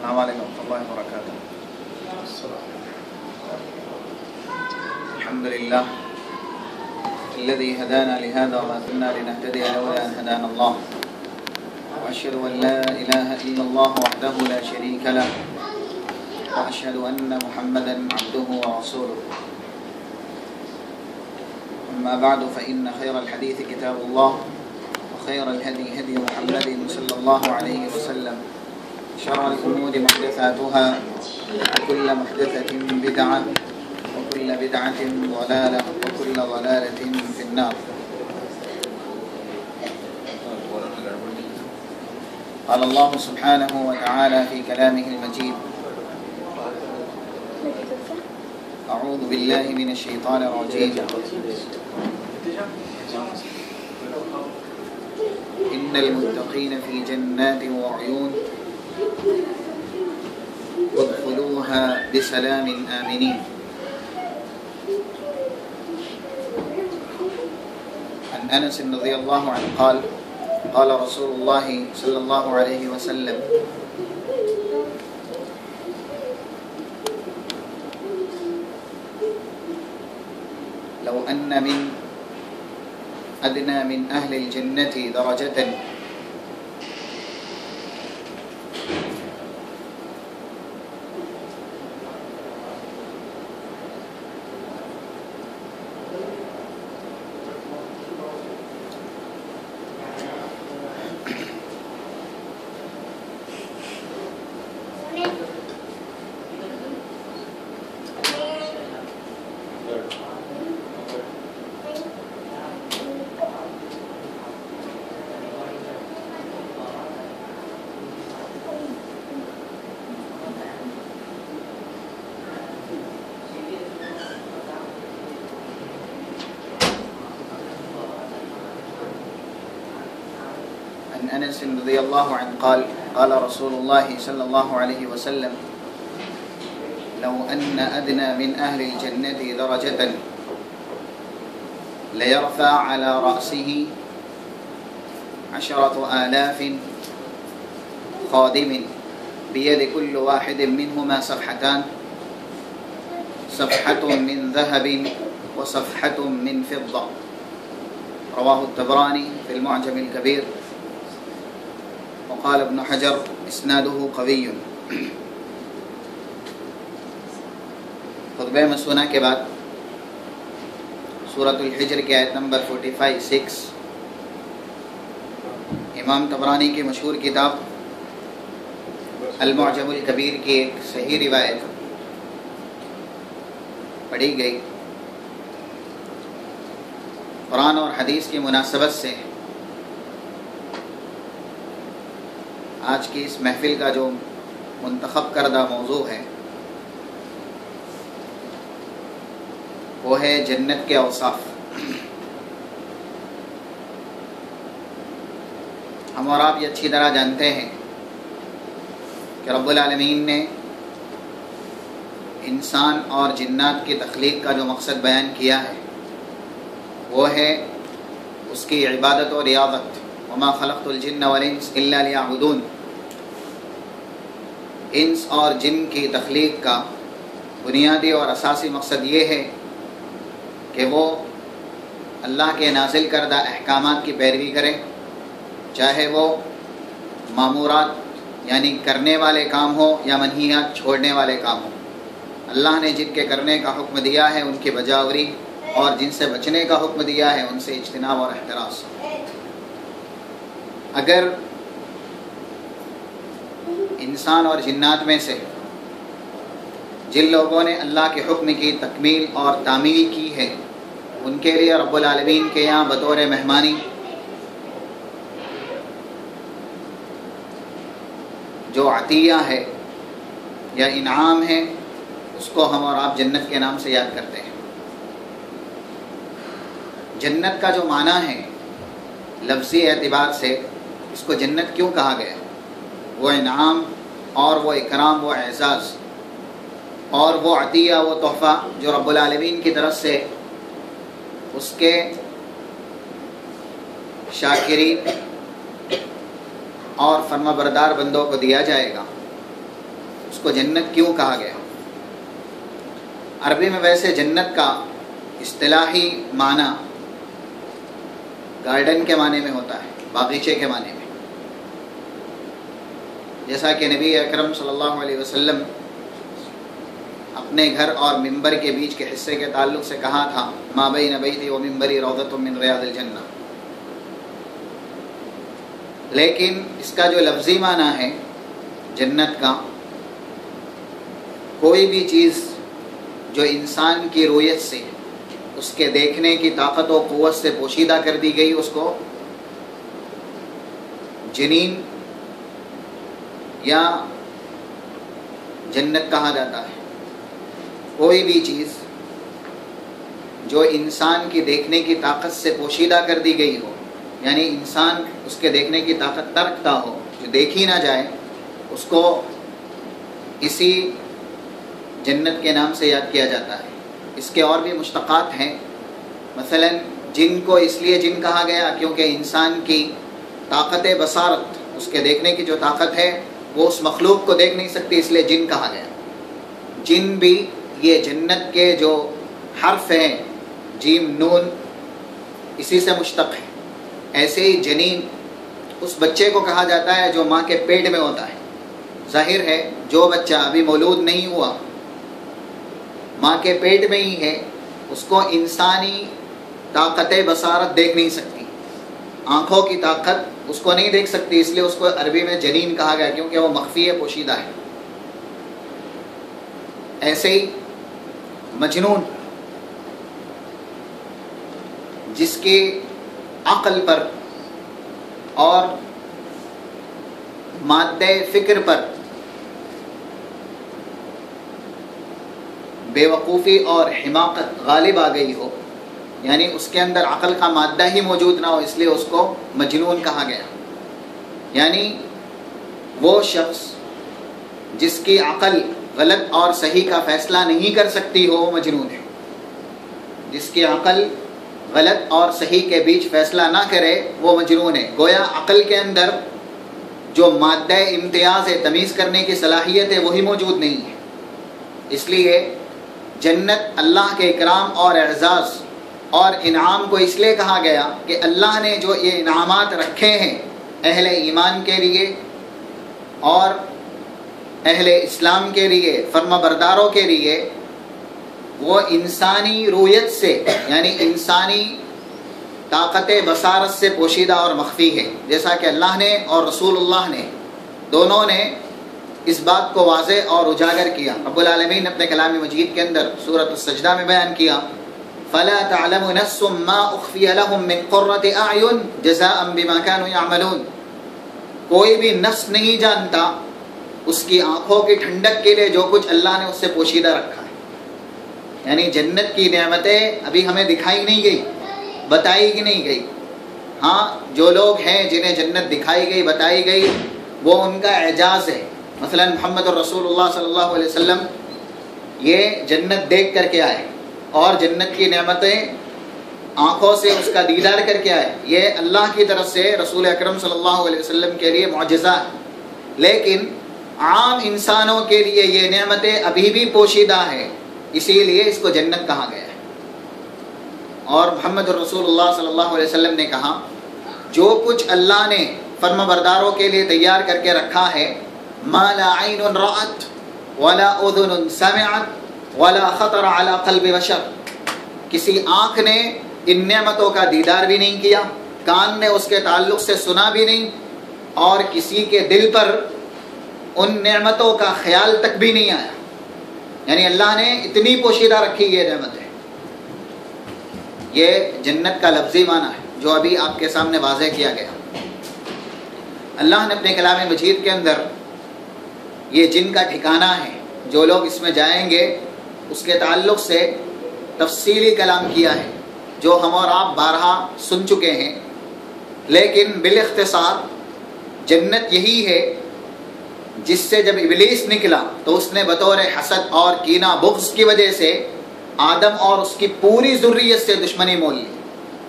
السلام علیکم ورحمۃ اللہ وبرکاتہ. الحمد للہ الذي هدانا لهذا وما كنا لنهتدي لولا أن هدانا الله وأشهد أن لا إله إلا الله وحده لا شريك له وأشهد أن محمدا عبده ورسوله. أما بعد فإن خير الحديث كتاب الله وخير الهدي هدي محمد صلى الله عليه وسلم شر الأمور محدثاتها وكل محدثة بدعة وكل بدعة ضلالة وكل ضلالة في النار. قال الله سبحانه وتعالى في كلامه المجيد: أعوذ بالله من الشيطان الرجيم إن المتقين في جنات وعيون وادخلوها بسلام آمنين. عن أنس رضي الله عنه قال قال رسول الله صلى الله عليه وسلم: لو أن من أدنى من أهل الجنة درجة أنس رضي الله عنه قال قال رسول الله صلى الله عليه وسلم: لو أن أدنى من أهل الجنة درجة ليرفع على رأسه 10,000 خادم بيد كل واحد منهما صفحتان، صفحة من ذهب وصفحة من فضة. رواه الطبراني في المعجم الكبير. وقال ابن حجر اسناده قوی. خطبہ مسونہ کے بعد سورۃ الحجر کی آیت نمبر 45-6 امام طبرانی کی مشہور کتاب المعجم الکبیر کی ایک صحیح روایت پڑھی گئی. قرآن اور حدیث کی مناسبت سے آج کی اس محفل کا جو منتخب کردہ موضوع ہے وہ ہے جنت کے اوصاف. ہم اور آپ یہ اچھی طرح جانتے ہیں کہ رب العالمین نے انسان اور جنات کی تخلیق کا جو مقصد بیان کیا ہے وہ ہے اس کی عبادت و ریاضت. وما خلقت الجن والانس الا لیعبدون. انس اور جن کی تخلیق کا بنیادی اور اساسی مقصد یہ ہے کہ وہ اللہ کے نازل کردہ احکامات کی پیروی کریں، چاہے وہ مامورات یعنی کرنے والے کام ہو یا منہیات چھوڑنے والے کام ہو. اللہ نے جن کے کرنے کا حکم دیا ہے ان کی بجاوری اور جن سے بچنے کا حکم دیا ہے ان سے اجتناب اور احتراز. اگر انسان اور جنات میں سے جن لوگوں نے اللہ کے حکم کی تکمیل اور تعمیل کی ہے ان کے لیے رب العالمین کے یہاں بطور مہمانی جو عطیہ ہے یا انعام ہے اس کو ہم اور آپ جنت کے نام سے یاد کرتے ہیں. جنت کا جو معنی ہے لفظی اعتبار سے اس کو جنت کیوں کہا گیا؟ وہ انعام اور وہ اکرام، وہ اعزاز اور وہ عطیہ، وہ تحفہ جو رب العالمین کی طرف سے اس کے شاکرین اور فرما بردار بندوں کو دیا جائے گا. اس کو جنت کیوں کہا گیا؟ عربی میں ویسے جنت کا اصطلاحی معنی گارڈن کے معنی میں ہوتا ہے، باغیچے کے معنی میں، جیسا کہ نبی اکرم صلی اللہ علیہ وسلم اپنے گھر اور ممبر کے بیچ کے حصے کے تعلق سے کہا تھا، ما بین بیتی و ممبری روضۃ من ریاض الجنہ. لیکن اس کا جو لفظی معنی ہے جنت کا، کوئی بھی چیز جو انسان کی رویت سے، اس کے دیکھنے کی طاقت و قوت سے پوشیدہ کر دی گئی، اس کو جنین یا جنت کہا جاتا ہے. کوئی بھی چیز جو انسان کی دیکھنے کی طاقت سے پوشیدہ کر دی گئی ہو، یعنی انسان اس کے دیکھنے کی طاقت نہ رکھتا ہو، جو دیکھی نہ جائے، اس کو اسی جنت کے نام سے یاد کیا جاتا ہے. اس کے اور بھی مشتقات ہیں. مثلا جن کو اس لیے جن کہا گیا کیونکہ انسان کی طاقت بصارت، اس کے دیکھنے کی جو طاقت ہے وہ اس مخلوق کو دیکھ نہیں سکتی، اس لیے جن کہا گیا. جن بھی یہ جنت کے جو حرف ہیں جیم نون، اسی سے مشتق ہے. ایسے ہی جنین اس بچے کو کہا جاتا ہے جو ماں کے پیٹ میں ہوتا ہے. ظاہر ہے جو بچہ ابھی مولود نہیں ہوا، ماں کے پیٹ میں ہی ہے، اس کو انسانی طاقت بصارت دیکھ نہیں سکتی، آنکھوں کی طاقت اس کو نہیں دیکھ سکتی، اس لیے اس کو عربی میں جنین کہا گیا کیونکہ وہ مخفی ہے، پوشیدہ ہے. ایسے ہی مجنون، جس کی عقل پر اور مادہ فکر پر بے وقوفی اور حماقت غالب آ گئی ہو، یعنی اس کے اندر عقل کا مادہ ہی موجود نہ ہو، اس لیے اس کو مجنون کہا گیا. یعنی وہ شخص جس کی عقل غلط اور صحیح کا فیصلہ نہیں کر سکتی ہو، وہ مجنون ہے. جس کی عقل غلط اور صحیح کے بیچ فیصلہ نہ کرے وہ مجنون ہے. گویا عقل کے اندر جو مادہ امتیاز ہے، تمیز کرنے کی صلاحیت ہے، وہی موجود نہیں ہے. اس لیے جنت اللہ کے اکرام اور اعزاز اور انعام کو اس لیے کہا گیا کہ اللہ نے جو یہ انعامات رکھے ہیں اہل ایمان کے لیے اور اہل اسلام کے لیے، فرما برداروں کے لیے، وہ انسانی رویت سے، یعنی انسانی طاقت بصارت سے پوشیدہ اور مخفی ہے. جیسا کہ اللہ نے اور رسول اللہ نے دونوں نے اس بات کو واضح اور اجاگر کیا. رب العالمین نے اپنے کلام مجید کے اندر سورۃ السجدہ میں بیان کیا، فَلَا تَعْلَمُ نَفْسٌ مَّا أُخْفِيَ لَهُم مِّن قُرَّةِ أَعْيُنٍ جَزَاءً بِمَا كَانُوا يَعْمَلُونَ. کوئی بھی نفس نہیں جانتا اس کی آنکھوں کی ٹھنڈک کے لیے جو کچھ اللہ نے اس سے پوشیدہ رکھا ہے. یعنی جنت کی نعمتیں ابھی ہمیں دکھائی نہیں گئی، بتائی ہی نہیں گئی. ہاں جو لوگ ہیں جنہیں جنت دکھائی گئی، بتائی گئی، وہ ان کا اعجاز ہے. مثلا محمد رسول اللہ صلی اللہ علیہ وسلم یہ جنت دیکھ کر کے آئے اور جنت کی نعمتیں آنکھوں سے اس کا دیدار کر کے آئے. یہ اللہ کی طرف سے رسول اکرم صلی اللہ علیہ وسلم کے لیے معجزہ ہے. لیکن عام انسانوں کے لیے یہ نعمتیں ابھی بھی پوشیدہ ہیں، اسی لیے اس کو جنت کہا گیا ہے. اور محمد رسول اللہ صلی اللہ علیہ وسلم نے کہا، جو کچھ اللہ نے فرما برداروں کے لیے تیار کر کے رکھا ہے، ما لا عین رأت ولا اذن سمعت ولا خطر على قلب بشر، کسی آنکھ نے ان نعمتوں کا دیدار بھی نہیں کیا، کان نے اس کے تعلق سے سنا بھی نہیں، اور کسی کے دل پر ان نعمتوں کا خیال تک بھی نہیں آیا. یعنی اللہ نے اتنی پوشیدہ رکھی یہ نعمتیں. یہ جنت کا لفظی معنی ہے جو ابھی آپ کے سامنے واضح کیا گیا. اللہ نے اپنے کلام مجید کے اندر یہ جن کا ٹھکانہ ہے، جو لوگ اس میں جائیں گے، اس کے تعلق سے تفصیلی کلام کیا ہے جو ہم اور آپ بارہا سن چکے ہیں. لیکن بالاختصار جنت یہی ہے جس سے جب ابلیس نکلا تو اس نے بطور حسد اور کینہ بغض کی وجہ سے آدم اور اس کی پوری ذریت سے دشمنی مول لی،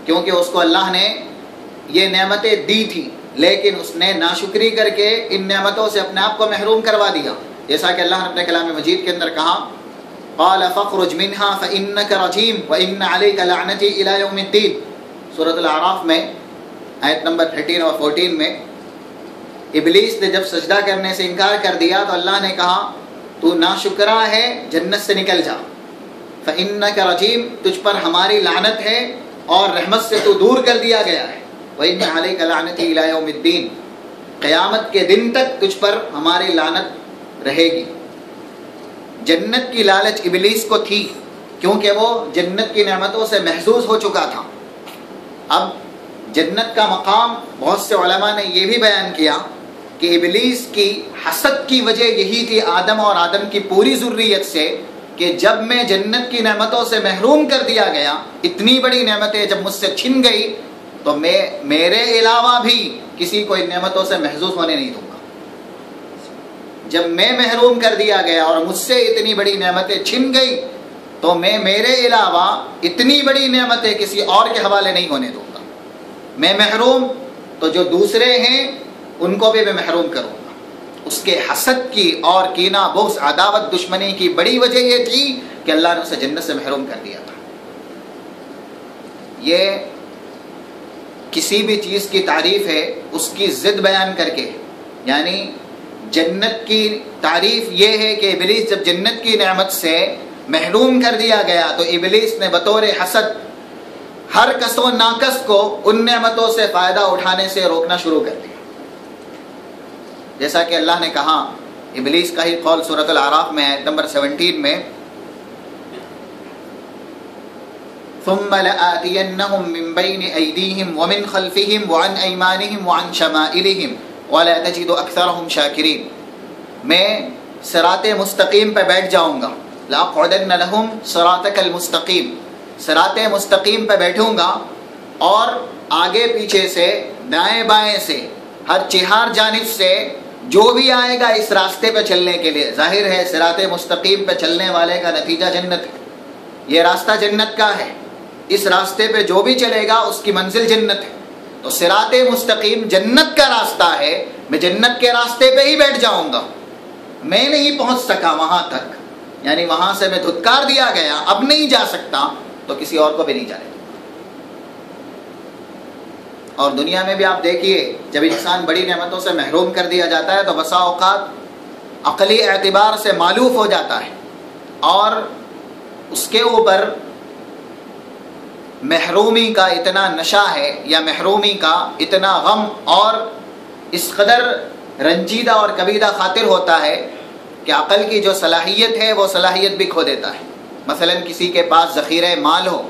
کیونکہ اس کو اللہ نے یہ نعمتیں دی تھی، لیکن اس نے ناشکری کر کے ان نعمتوں سے اپنے آپ کو محروم کروا دیا. جیسا کہ اللہ نے اپنے کلام مجید کے اندر کہا قال فاخرج منها فإنك رجيم وإن عليك لعنتي إلى يوم الدين. سورۃ الاعراف میں آیت نمبر 13 اور 14 میں ابلیس نے جب سجدہ کرنے سے انکار کر دیا تو اللہ نے کہا تو ناشکرا ہے، جنت سے نکل جا. فإنك رجيم، تجھ پر ہماری لعنت ہے اور رحمت سے تو دور کر دیا گیا ہے. وإن عليك لعنتي إلى يوم الدين، قیامت کے دن تک تجھ پر ہماری لعنت رہے گی. جنت کی لالچ ابلیس کو تھی کیونکہ وہ جنت کی نعمتوں سے محظوظ ہو چکا تھا. اب جنت کا مقام بہت سے علماء نے یہ بھی بیان کیا کہ ابلیس کی حسد کی وجہ یہی تھی آدم اور آدم کی پوری ذریت سے کہ جب میں جنت کی نعمتوں سے محروم کر دیا گیا، اتنی بڑی نعمتیں جب مجھ سے چھن گئی تو میں میرے علاوہ بھی کسی کو ان نعمتوں سے محظوظ ہونے نہیں دوں گا. جب میں محروم کر دیا گیا اور مجھ سے اتنی بڑی نعمتیں چھن گئی تو میں میرے علاوہ اتنی بڑی نعمتیں کسی اور کے حوالے نہیں ہونے دوں گا. میں محروم تو جو دوسرے ہیں ان کو بھی میں محروم کروں گا. اس کے حسد کی اور کینہ بغض عداوت دشمنی کی بڑی وجہ یہ تھی کہ اللہ نے اسے جنت سے محروم کر دیا تھا. یہ کسی بھی چیز کی تعریف ہے اس کی ضد بیان کر کے، یعنی جنت کی تعریف یہ ہے کہ ابلیس جب جنت کی نعمت سے محروم کر دیا گیا تو ابلیس نے بطور حسد ہر کس و ناکس کو ان نعمتوں سے فائدہ اٹھانے سے روکنا شروع کر دیا. جیسا کہ اللہ نے کہا ابلیس کا ہی قول سورۃ الاعراف میں آیت نمبر 17 میں ثم لآتینہم من بین ایدیہم ومن خلفہم وعن ایمانہم وعن شمائلہم وَلَا تَجِدُ أَكْثَرَهُمْ شَاكِرِينَ. میں صراط مستقیم پہ بیٹھ جاؤں گا. لَأَقْعُدَنَّ لَهُمْ صِرَاطَكَ الْمُسْتَقِيمَ، صراط مستقیم پہ بیٹھوں گا اور آگے پیچھے سے دائیں بائیں سے ہر چہار جانب سے جو بھی آئے گا اس راستے پہ چلنے کے لیے. ظاہر ہے صراط مستقیم پہ چلنے والے کا نتیجہ جنت ہے. یہ راستہ جنت کا ہے، اس راستے پہ جو بھی چلے گا اس کی منزل جنت ہے. تو صراط مستقیم جنت کا راستہ ہے، میں جنت کے راستے پہ ہی بیٹھ جاؤں گا. میں نہیں پہنچ سکا وہاں تک، یعنی وہاں سے میں دھتکار دیا گیا، اب نہیں جا سکتا تو کسی اور کو بھی نہیں جانے دوں. اور دنیا میں بھی آپ دیکھیے جب انسان بڑی نعمتوں سے محروم کر دیا جاتا ہے تو بسا اوقات عقلی اعتبار سے معلوف ہو جاتا ہے اور اس کے اوپر محرومی کا اتنا نشہ ہے یا محرومی کا اتنا غم اور اس قدر رنجیدہ اور کبیدہ خاطر ہوتا ہے کہ عقل کی جو صلاحیت ہے وہ صلاحیت بھی کھو دیتا ہے. مثلا کسی کے پاس ذخیرہ مال ہو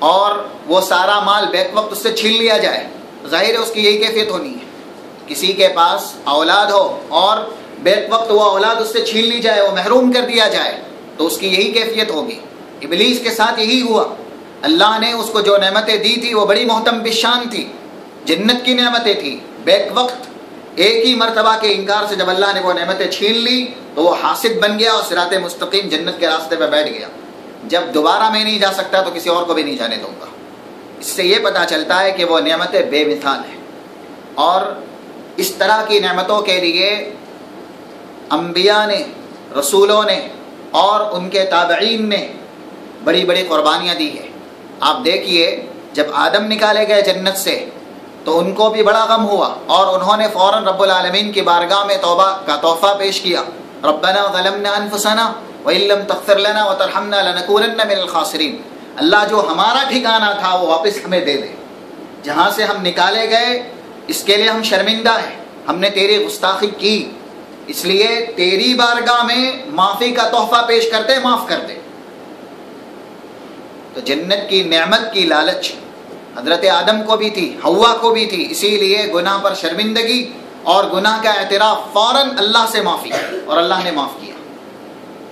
اور وہ سارا مال بیک وقت اس سے چھین لیا جائے، ظاہر ہے اس کی یہی کیفیت ہونی ہے. کسی کے پاس اولاد ہو اور بیک وقت وہ اولاد اس سے چھین لی جائے، وہ محروم کر دیا جائے تو اس کی یہی کیفیت ہوگی. ابلیس کے ساتھ یہی ہوا. اللہ نے اس کو جو نعمتیں دی تھی وہ بڑی محتم بشان تھی، جنت کی نعمتیں تھی. بیک وقت ایک ہی مرتبہ کے انکار سے جب اللہ نے وہ نعمتیں چھین لی تو وہ حاسد بن گیا اور صراط مستقیم جنت کے راستے پہ بیٹھ گیا. جب دوبارہ میں نہیں جا سکتا تو کسی اور کو بھی نہیں جانے دوں گا. اس سے یہ پتہ چلتا ہے کہ وہ نعمتیں بے مثال ہیں. اور اس طرح کی نعمتوں کے لیے انبیاء نے، رسولوں نے اور ان کے تابعین نے بڑی بڑی قربانیاں دی ہیں. آپ دیکھیے جب آدم نکالے گئے جنت سے تو ان کو بھی بڑا غم ہوا اور انہوں نے فوراً رب العالمین کی بارگاہ میں توبہ کا تحفہ پیش کیا. ربنا ظلمنا انفسنا وان لم تغفر لنا وترحمنا لنكونن من الخاسرین. اللہ جو ہمارا ٹھکانہ تھا وہ واپس ہمیں دے دے. جہاں سے ہم نکالے گئے اس کے لیے ہم شرمندہ ہیں، ہم نے تیری گستاخی کی، اس لیے تیری بارگاہ میں معافی کا تحفہ پیش کرتے، معاف کر دے. تو جنت کی نعمت کی لالچ حضرت آدم کو بھی تھی، حوا کو بھی تھی، اسی لیے گناہ پر شرمندگی اور گناہ کا اعتراف فوراً اللہ سے معافی اور اللہ نے معاف کیا.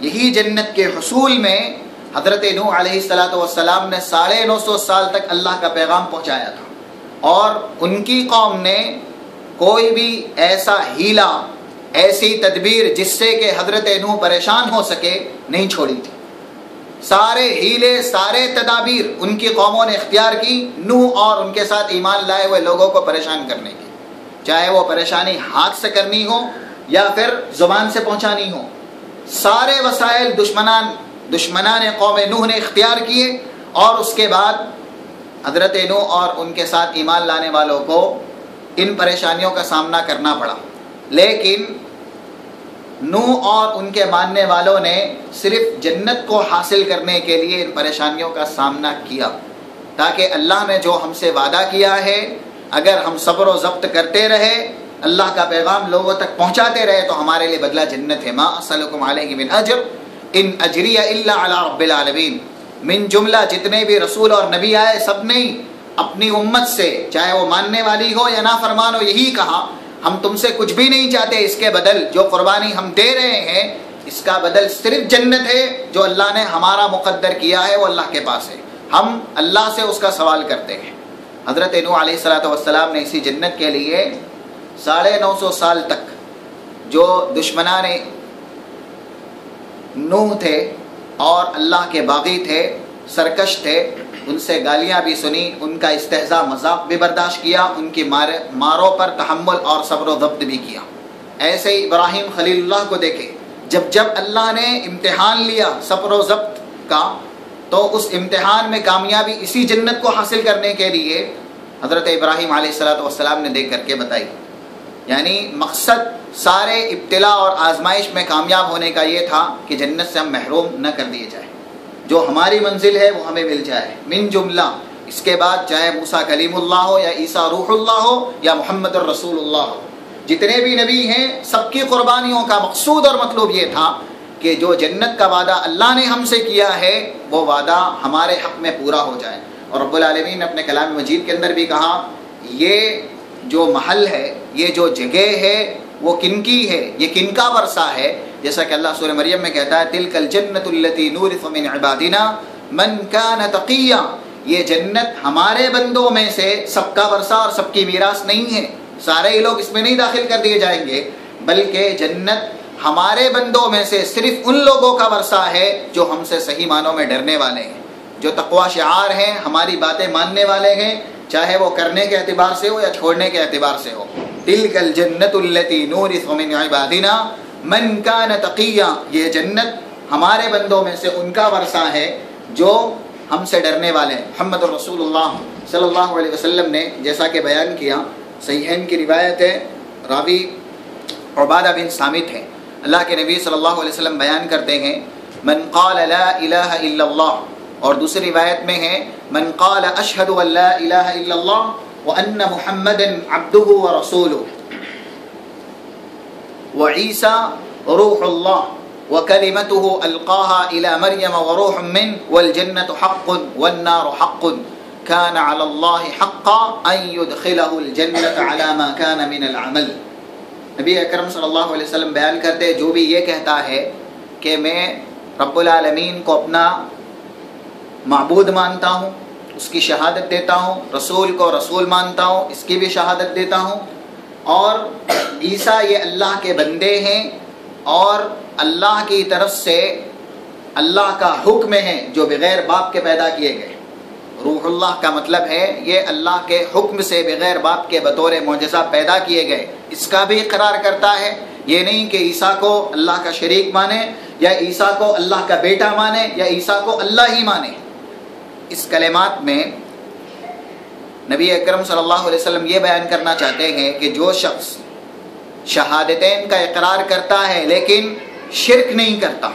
یہی جنت کے حصول میں حضرت نوح علیہ السلام نے 950 سال تک اللہ کا پیغام پہنچایا تھا اور ان کی قوم نے کوئی بھی ایسا ہیلا، ایسی تدبیر جس سے کہ حضرت نوح پریشان ہو سکے نہیں چھوڑی تھی. سارے ہیلے، سارے تدابیر ان کی قوموں نے اختیار کی نوح اور ان کے ساتھ ایمان لائے ہوئے لوگوں کو پریشان کرنے کی، چاہے وہ پریشانی ہاتھ سے کرنی ہو یا پھر زبان سے پہنچانی ہو، سارے وسائل دشمنان قوم نوح نے اختیار کیے، اور اس کے بعد حضرت نوح اور ان کے ساتھ ایمان لانے والوں کو ان پریشانیوں کا سامنا کرنا پڑا۔ لیکن نوح اور ان کے ماننے والوں نے صرف جنت کو حاصل کرنے کے لیے ان پریشانیوں کا سامنا کیا، تاکہ اللہ نے جو ہم سے وعدہ کیا ہے اگر ہم صبر و ضبط کرتے رہے، اللہ کا پیغام لوگوں تک پہنچاتے رہے، تو ہمارے لیے بدلہ جنت ہے۔ ما اسألکم علیہ من اجر ان اجری الا علی رب العالمین۔ من جملہ جتنے بھی رسول اور نبی آئے سب نے اپنی امت سے، چاہے وہ ماننے والی ہو یا نافرمان ہو، یہی کہا ہم تم سے کچھ بھی نہیں چاہتے، اس کے بدل جو قربانی ہم دے رہے ہیں اس کا بدل صرف جنت ہے، جو اللہ نے ہمارا مقدر کیا ہے وہ اللہ کے پاس ہے، ہم اللہ سے اس کا سوال کرتے ہیں۔ حضرت نوح علیہ السلام نے اسی جنت کے لیے 950 سال تک جو دشمنان نوح تھے اور اللہ کے باغی تھے، سرکش تھے، ان سے گالیاں بھی سنی، ان کا استہزاء مذاق بھی برداشت کیا، ان کی ماروں پر تحمل اور صبر و ضبط بھی کیا۔ ایسے ہی ابراہیم خلیل اللہ کو دیکھے، جب اللہ نے امتحان لیا صبر و ضبط کا، تو اس امتحان میں کامیابی اسی جنت کو حاصل کرنے کے لیے حضرت ابراہیم علیہ السلام نے دیکھ کر کے بتائی۔ یعنی مقصد سارے ابتلا اور آزمائش میں کامیاب ہونے کا یہ تھا کہ جنت سے ہم محروم نہ کر دیے جائیں، جو ہماری منزل ہے وہ ہمیں مل جائے۔ من جملہ اس کے بعد چاہے موسیٰ کلیم اللہ ہو یا عیسیٰ روح اللہ ہو یا محمد الرسول اللہ ہو، جتنے بھی نبی ہیں سب کی قربانیوں کا مقصود اور مطلوب یہ تھا کہ جو جنت کا وعدہ اللہ نے ہم سے کیا ہے وہ وعدہ ہمارے حق میں پورا ہو جائے۔ اور رب العالمین نے اپنے کلام مجید کے اندر بھی کہا، یہ جو محل ہے، یہ جو جگہ ہے وہ کن کی ہے، یہ کن کا ورثہ ہے؟ جیسا کہ اللہ سورہ مریم میں کہتا ہے تلک الجنت التی نورث من عبادنا من کان تقیا، یہ جنت ہمارے بندوں میں سے سب کا ورثہ اور سب کی میراث نہیں ہے، سارے ہی لوگ اس میں نہیں داخل کر دیے جائیں گے، بلکہ جنت ہمارے بندوں میں سے صرف ان لوگوں کا ورثہ ہے جو ہم سے صحیح معنوں میں ڈرنے والے ہیں، جو تقوی شعار ہیں، ہماری باتیں ماننے والے ہیں، چاہے وہ کرنے کے اعتبار سے ہو یا چھوڑنے کے اعتبار سے ہو۔ تلک الجنت التی نورث من عبادنا من کان تقیا، یہ جنت ہمارے بندوں میں سے ان کا ورثہ ہے جو ہم سے ڈرنے والے ہیں۔ محمد رسول اللہ صلی اللہ علیہ وسلم نے جیسا کہ بیان کیا، صحیحین کی روایت ہے، راوی عبادہ بن صامت ہے، اللہ کے نبی صلی اللہ علیہ وسلم بیان کرتے ہیں من قال لا الہ الا اللہ، اور دوسری روایت میں ہے من قال اشہد ان لا الہ الا اللہ وان محمد عبدہ ورسولہ وعیسیٰ روح اللہ وکلمتہ القاہا الی مریم وروح منہ والجنۃ حق والنار حق کان علی اللہ حقا ان یدخلہ الجنۃ علی ما کان من العمل۔ نبی اکرم صلی اللہ علیہ وسلم بیان کرتے جو بھی یہ کہتا ہے کہ میں رب العالمین کو اپنا معبود مانتا ہوں، اس کی شہادت دیتا ہوں، رسول کو رسول مانتا ہوں، اس کی بھی شہادت دیتا ہوں، اور عیسیٰ یہ اللہ کے بندے ہیں اور اللہ کی طرف سے اللہ کا حکم ہے جو بغیر باپ کے پیدا کیے گئے۔ روح اللہ کا مطلب ہے یہ اللہ کے حکم سے بغیر باپ کے بطور معجزہ پیدا کیے گئے، اس کا بھی اقرار کرتا ہے۔ یہ نہیں کہ عیسیٰ کو اللہ کا شریک مانے یا عیسیٰ کو اللہ کا بیٹا مانے یا عیسیٰ کو اللہ ہی مانے۔ اس کلمات میں نبی اکرم صلی اللہ علیہ وسلم یہ بیان کرنا چاہتے ہیں کہ جو شخص شہادتین کا اقرار کرتا ہے لیکن شرک نہیں کرتا،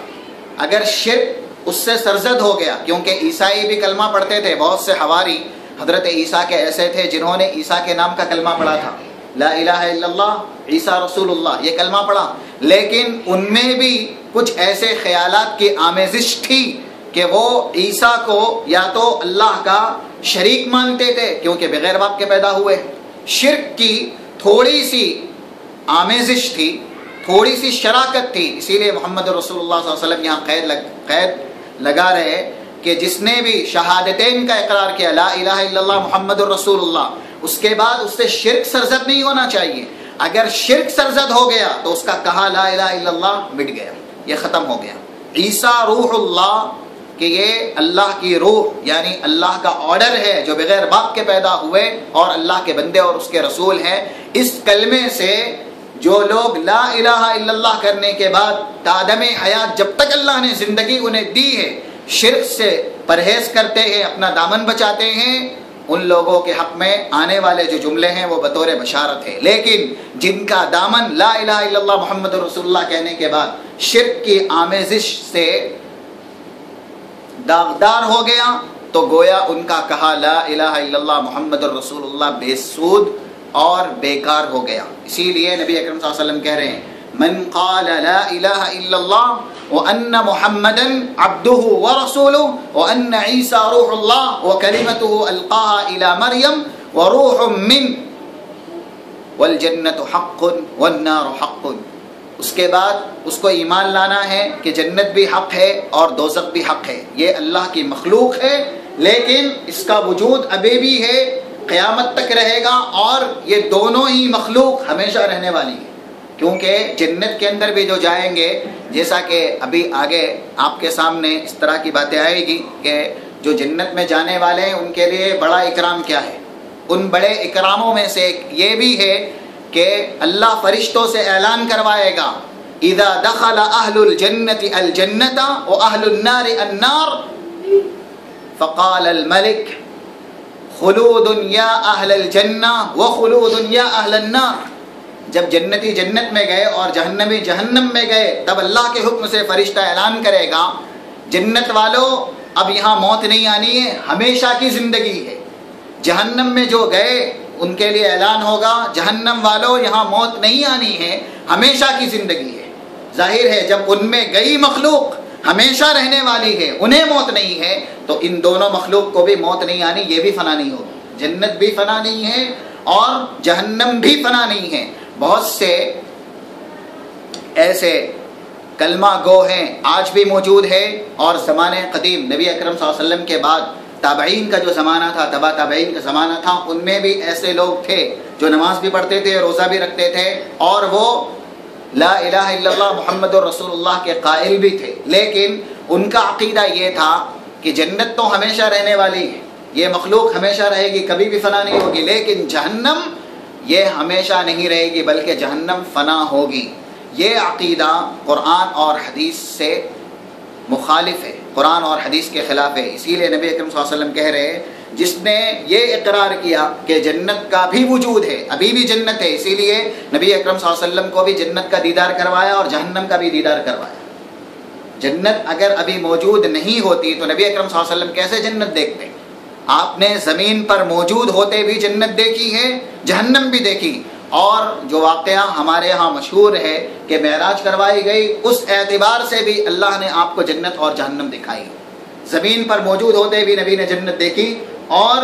اگر شرک اس سے سرزد ہو گیا، کیونکہ عیسائی بھی کلمہ پڑھتے تھے، بہت سے حواری حضرت عیسیٰ کے ایسے تھے جنہوں نے عیسیٰ کے نام کا کلمہ پڑھا تھا، لا الہ الا اللہ عیسیٰ رسول اللہ، یہ کلمہ پڑھا، لیکن ان میں بھی کچھ ایسے خیالات کی آمیزش تھی کہ وہ عیسیٰ کو یا تو اللہ کا شریک مانتے تھے کیونکہ بغیر باپ کے پیدا ہوئے، شرک کی تھوڑی سی آمیزش تھی، تھوڑی سی شراکت تھی، اسی لیے محمد رسول اللہ صلی اللہ علیہ وسلم یہاں قید لگا رہے کہ جس نے بھی شہادتین کا اقرار کیا، لا الہ الا اللہ محمد الرسول اللہ، اس کے بعد اس سے شرک سرزد نہیں ہونا چاہیے، اگر شرک سرزد ہو گیا تو اس کا کہا لا الہ الا اللہ مٹ گیا، یہ ختم ہو گیا۔ عیسیٰ روح اللہ کہ یہ اللہ کی روح یعنی اللہ کا آرڈر ہے جو بغیر باپ کے پیدا ہوئے اور اللہ کے بندے اور اس کے رسول ہیں، اس کلمے سے جو لوگ لا الہ الا اللہ کرنے کے بعد تادم حیات جب تک اللہ نے زندگی انہیں دی ہے شرک سے پرہیز کرتے ہیں، اپنا دامن بچاتے ہیں، ان لوگوں کے حق میں آنے والے جو جملے ہیں وہ بطور بشارت ہے۔ لیکن جن کا دامن لا الہ الا اللہ محمد رسول اللہ کہنے کے بعد شرک کی آمیزش سے داغدار ہو گیا تو گویا ان کا کہا لا الہ الا اللہ محمد رسول اللہ بے سود اور بیکار ہو گیا۔ اسی لیے نبی اکرم صلی اللہ علیہ وسلم کہہ رہے ہیں من قال لا الہ الا اللہ وان محمدا عبده ورسوله وان عیسی روح اللہ وکلمته القاها الى مریم وروح منه والجنۃ حق والنار حق۔ اس کے بعد اس کو ایمان لانا ہے کہ جنت بھی حق ہے اور دوزخ بھی حق ہے، یہ اللہ کی مخلوق ہے لیکن اس کا وجود ابھی بھی ہے، قیامت تک رہے گا، اور یہ دونوں ہی مخلوق ہمیشہ رہنے والی ہے، کیونکہ جنت کے اندر بھی جو جائیں گے، جیسا کہ ابھی آگے آپ کے سامنے اس طرح کی باتیں آئے گی کہ جو جنت میں جانے والے ہیں ان کے لیے بڑا اکرام کیا ہے، ان بڑے اکراموں میں سے یہ بھی ہے کہ اللہ فرشتوں سے اعلان کروائے گا اذا دخل اہل الجنت الجنت واہل النار النار فقال الملک خلود یا اہل الجنہ وخلود یا اہل النار۔ جب جنتی جنت میں گئے اور جہنمی جہنم میں گئے تب اللہ کے حکم سے فرشتہ اعلان کرے گا جنت والو اب یہاں موت نہیں آنی ہے، ہمیشہ کی زندگی ہے۔ جہنم میں جو گئے ان کے لیے اعلان ہوگا جہنم والو یہاں موت نہیں آنی ہے، ہمیشہ کی زندگی ہے۔ ظاہر ہے جب ان میں گئی مخلوق ہمیشہ رہنے والی ہے، انہیں موت نہیں ہے، تو ان دونوں مخلوق کو بھی موت نہیں آنی، یہ بھی فنا نہیں ہوگی، جنت بھی فنا نہیں ہے اور جہنم بھی فنا نہیں ہے۔ بہت سے ایسے کلمہ گو ہیں آج بھی موجود ہے، اور زمانے قدیم نبی اکرم صلی اللہ علیہ وسلم کے بعد تابعین کا جو زمانہ تھا، تبا تابعین کا زمانہ تھا، ان میں بھی ایسے لوگ تھے جو نماز بھی پڑھتے تھے، روزہ بھی رکھتے تھے، اور وہ لا الہ الا اللہ محمد رسول اللہ کے قائل بھی تھے، لیکن ان کا عقیدہ یہ تھا کہ جنت تو ہمیشہ رہنے والی ہے، یہ مخلوق ہمیشہ رہے گی، کبھی بھی فنا نہیں ہوگی، لیکن جہنم یہ ہمیشہ نہیں رہے گی بلکہ جہنم فنا ہوگی۔ یہ عقیدہ قرآن اور حدیث سے مخالف ہے، قرآن اور حدیث کے خلاف ہے۔ اسی لیے نبی اکرم صلی اللہ علیہ وسلم کہہ رہے ہیں جس نے یہ اقرار کیا کہ جنت کا بھی وجود ہے، ابھی بھی جنت ہے، اسی لیے نبی اکرم صلی اللہ علیہ وسلم کو بھی جنت کا دیدار کروایا اور جہنم کا بھی دیدار کروایا۔ جنت اگر ابھی موجود نہیں ہوتی تو نبی اکرم صلی اللہ علیہ وسلم کیسے جنت دیکھتے؟ آپ نے زمین پر موجود ہوتے بھی جنت دیکھی ہے، جہنم بھی دیکھی، اور جو واقعہ ہمارے ہاں مشہور ہے کہ معراج کروائی گئی، اس اعتبار سے بھی اللہ نے آپ کو جنت اور جہنم دکھائی۔ زمین پر موجود ہوتے بھی نبی نے جنت دیکھی، اور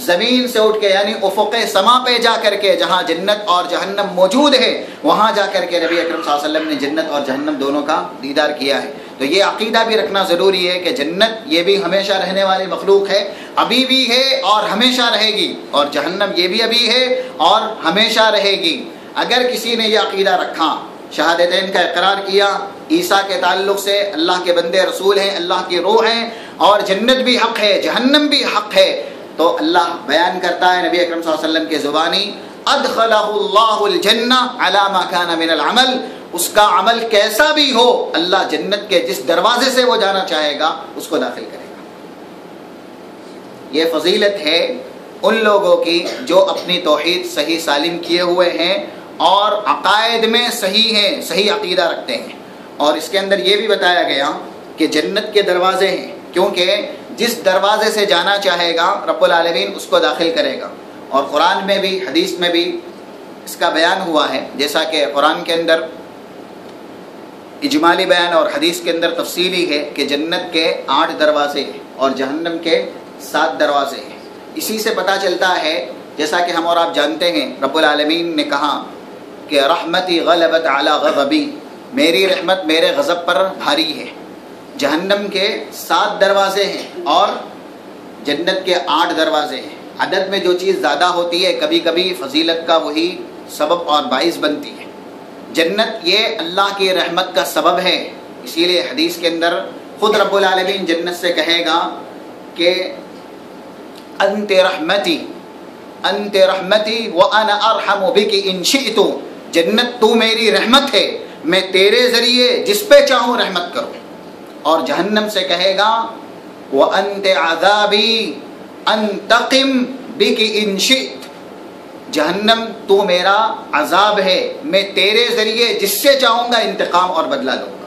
زمین سے اٹھ کے یعنی افق سما پہ جا کر کے جہاں جنت اور جہنم موجود ہے وہاں جا کر کے نبی اکرم صلی اللہ علیہ وسلم نے جنت اور جہنم دونوں کا دیدار کیا ہے۔ تو یہ عقیدہ بھی رکھنا ضروری ہے کہ جنت یہ بھی ہمیشہ رہنے والی مخلوق ہے، ابھی بھی ہے اور ہمیشہ رہے گی، اور جہنم یہ بھی ابھی ہے اور ہمیشہ رہے گی۔ اگر کسی نے یہ عقیدہ رکھا، شہادتین کا اقرار کیا عیسیٰ کے تعلق سے، اللہ کے بندے رسول ہیں، اللہ کی روح ہیں، اور جنت بھی حق ہے جہنم بھی حق ہے، تو اللہ بیان کرتا ہے نبی اکرم صلی اللہ علیہ وسلم کے زبانی ادخلہ اللہ الجنہ علی ما کان من العمل، اس کا عمل کیسا بھی ہو اللہ جنت کے جس دروازے سے وہ جانا چاہے گا اس کو داخل کرے گا۔ یہ فضیلت ہے ان لوگوں کی جو اپنی توحید صحیح سالم کیے ہوئے ہیں اور عقائد میں صحیح ہیں، صحیح عقیدہ رکھتے ہیں۔ اور اس کے اندر یہ بھی بتایا گیا کہ جنت کے دروازے ہیں، کیونکہ جس دروازے سے جانا چاہے گا رب العالمین اس کو داخل کرے گا، اور قرآن میں بھی حدیث میں بھی اس کا بیان ہوا ہے، جیسا کہ قرآن کے اندر اجمالی بیان اور حدیث کے اندر تفصیلی ہے کہ جنت کے 8 دروازے ہیں اور جہنم کے 7 دروازے ہیں۔ اسی سے پتہ چلتا ہے، جیسا کہ ہم اور آپ جانتے ہیں، رب العالمین نے کہا کہ رحمتی غلبت علی غضبی، میری رحمت میرے غضب پر بھاری ہے۔ جہنم کے 7 دروازے ہیں اور جنت کے 8 دروازے ہیں۔ عدد میں جو چیز زیادہ ہوتی ہے کبھی کبھی فضیلت کا وہی سبب اور باعث بنتی ہے۔ جنت یہ اللہ کی رحمت کا سبب ہے، اسی لیے حدیث کے اندر خود رب العالمین جنت سے کہے گا کہ انت رحمتی وانا ارحم بک ان شئت، جنت تو میری رحمت ہے، میں تیرے ذریعے جس پہ چاہوں رحمت کروں. اور جہنم سے کہے گا وَأَنْتَ عَذَابِي أَنْتَقِمْ بِكِ إِنْ شِئْتَ، جہنم تو میرا عذاب ہے، میں تیرے ذریعے جس سے چاہوں گا انتقام اور بدلہ لوں گا.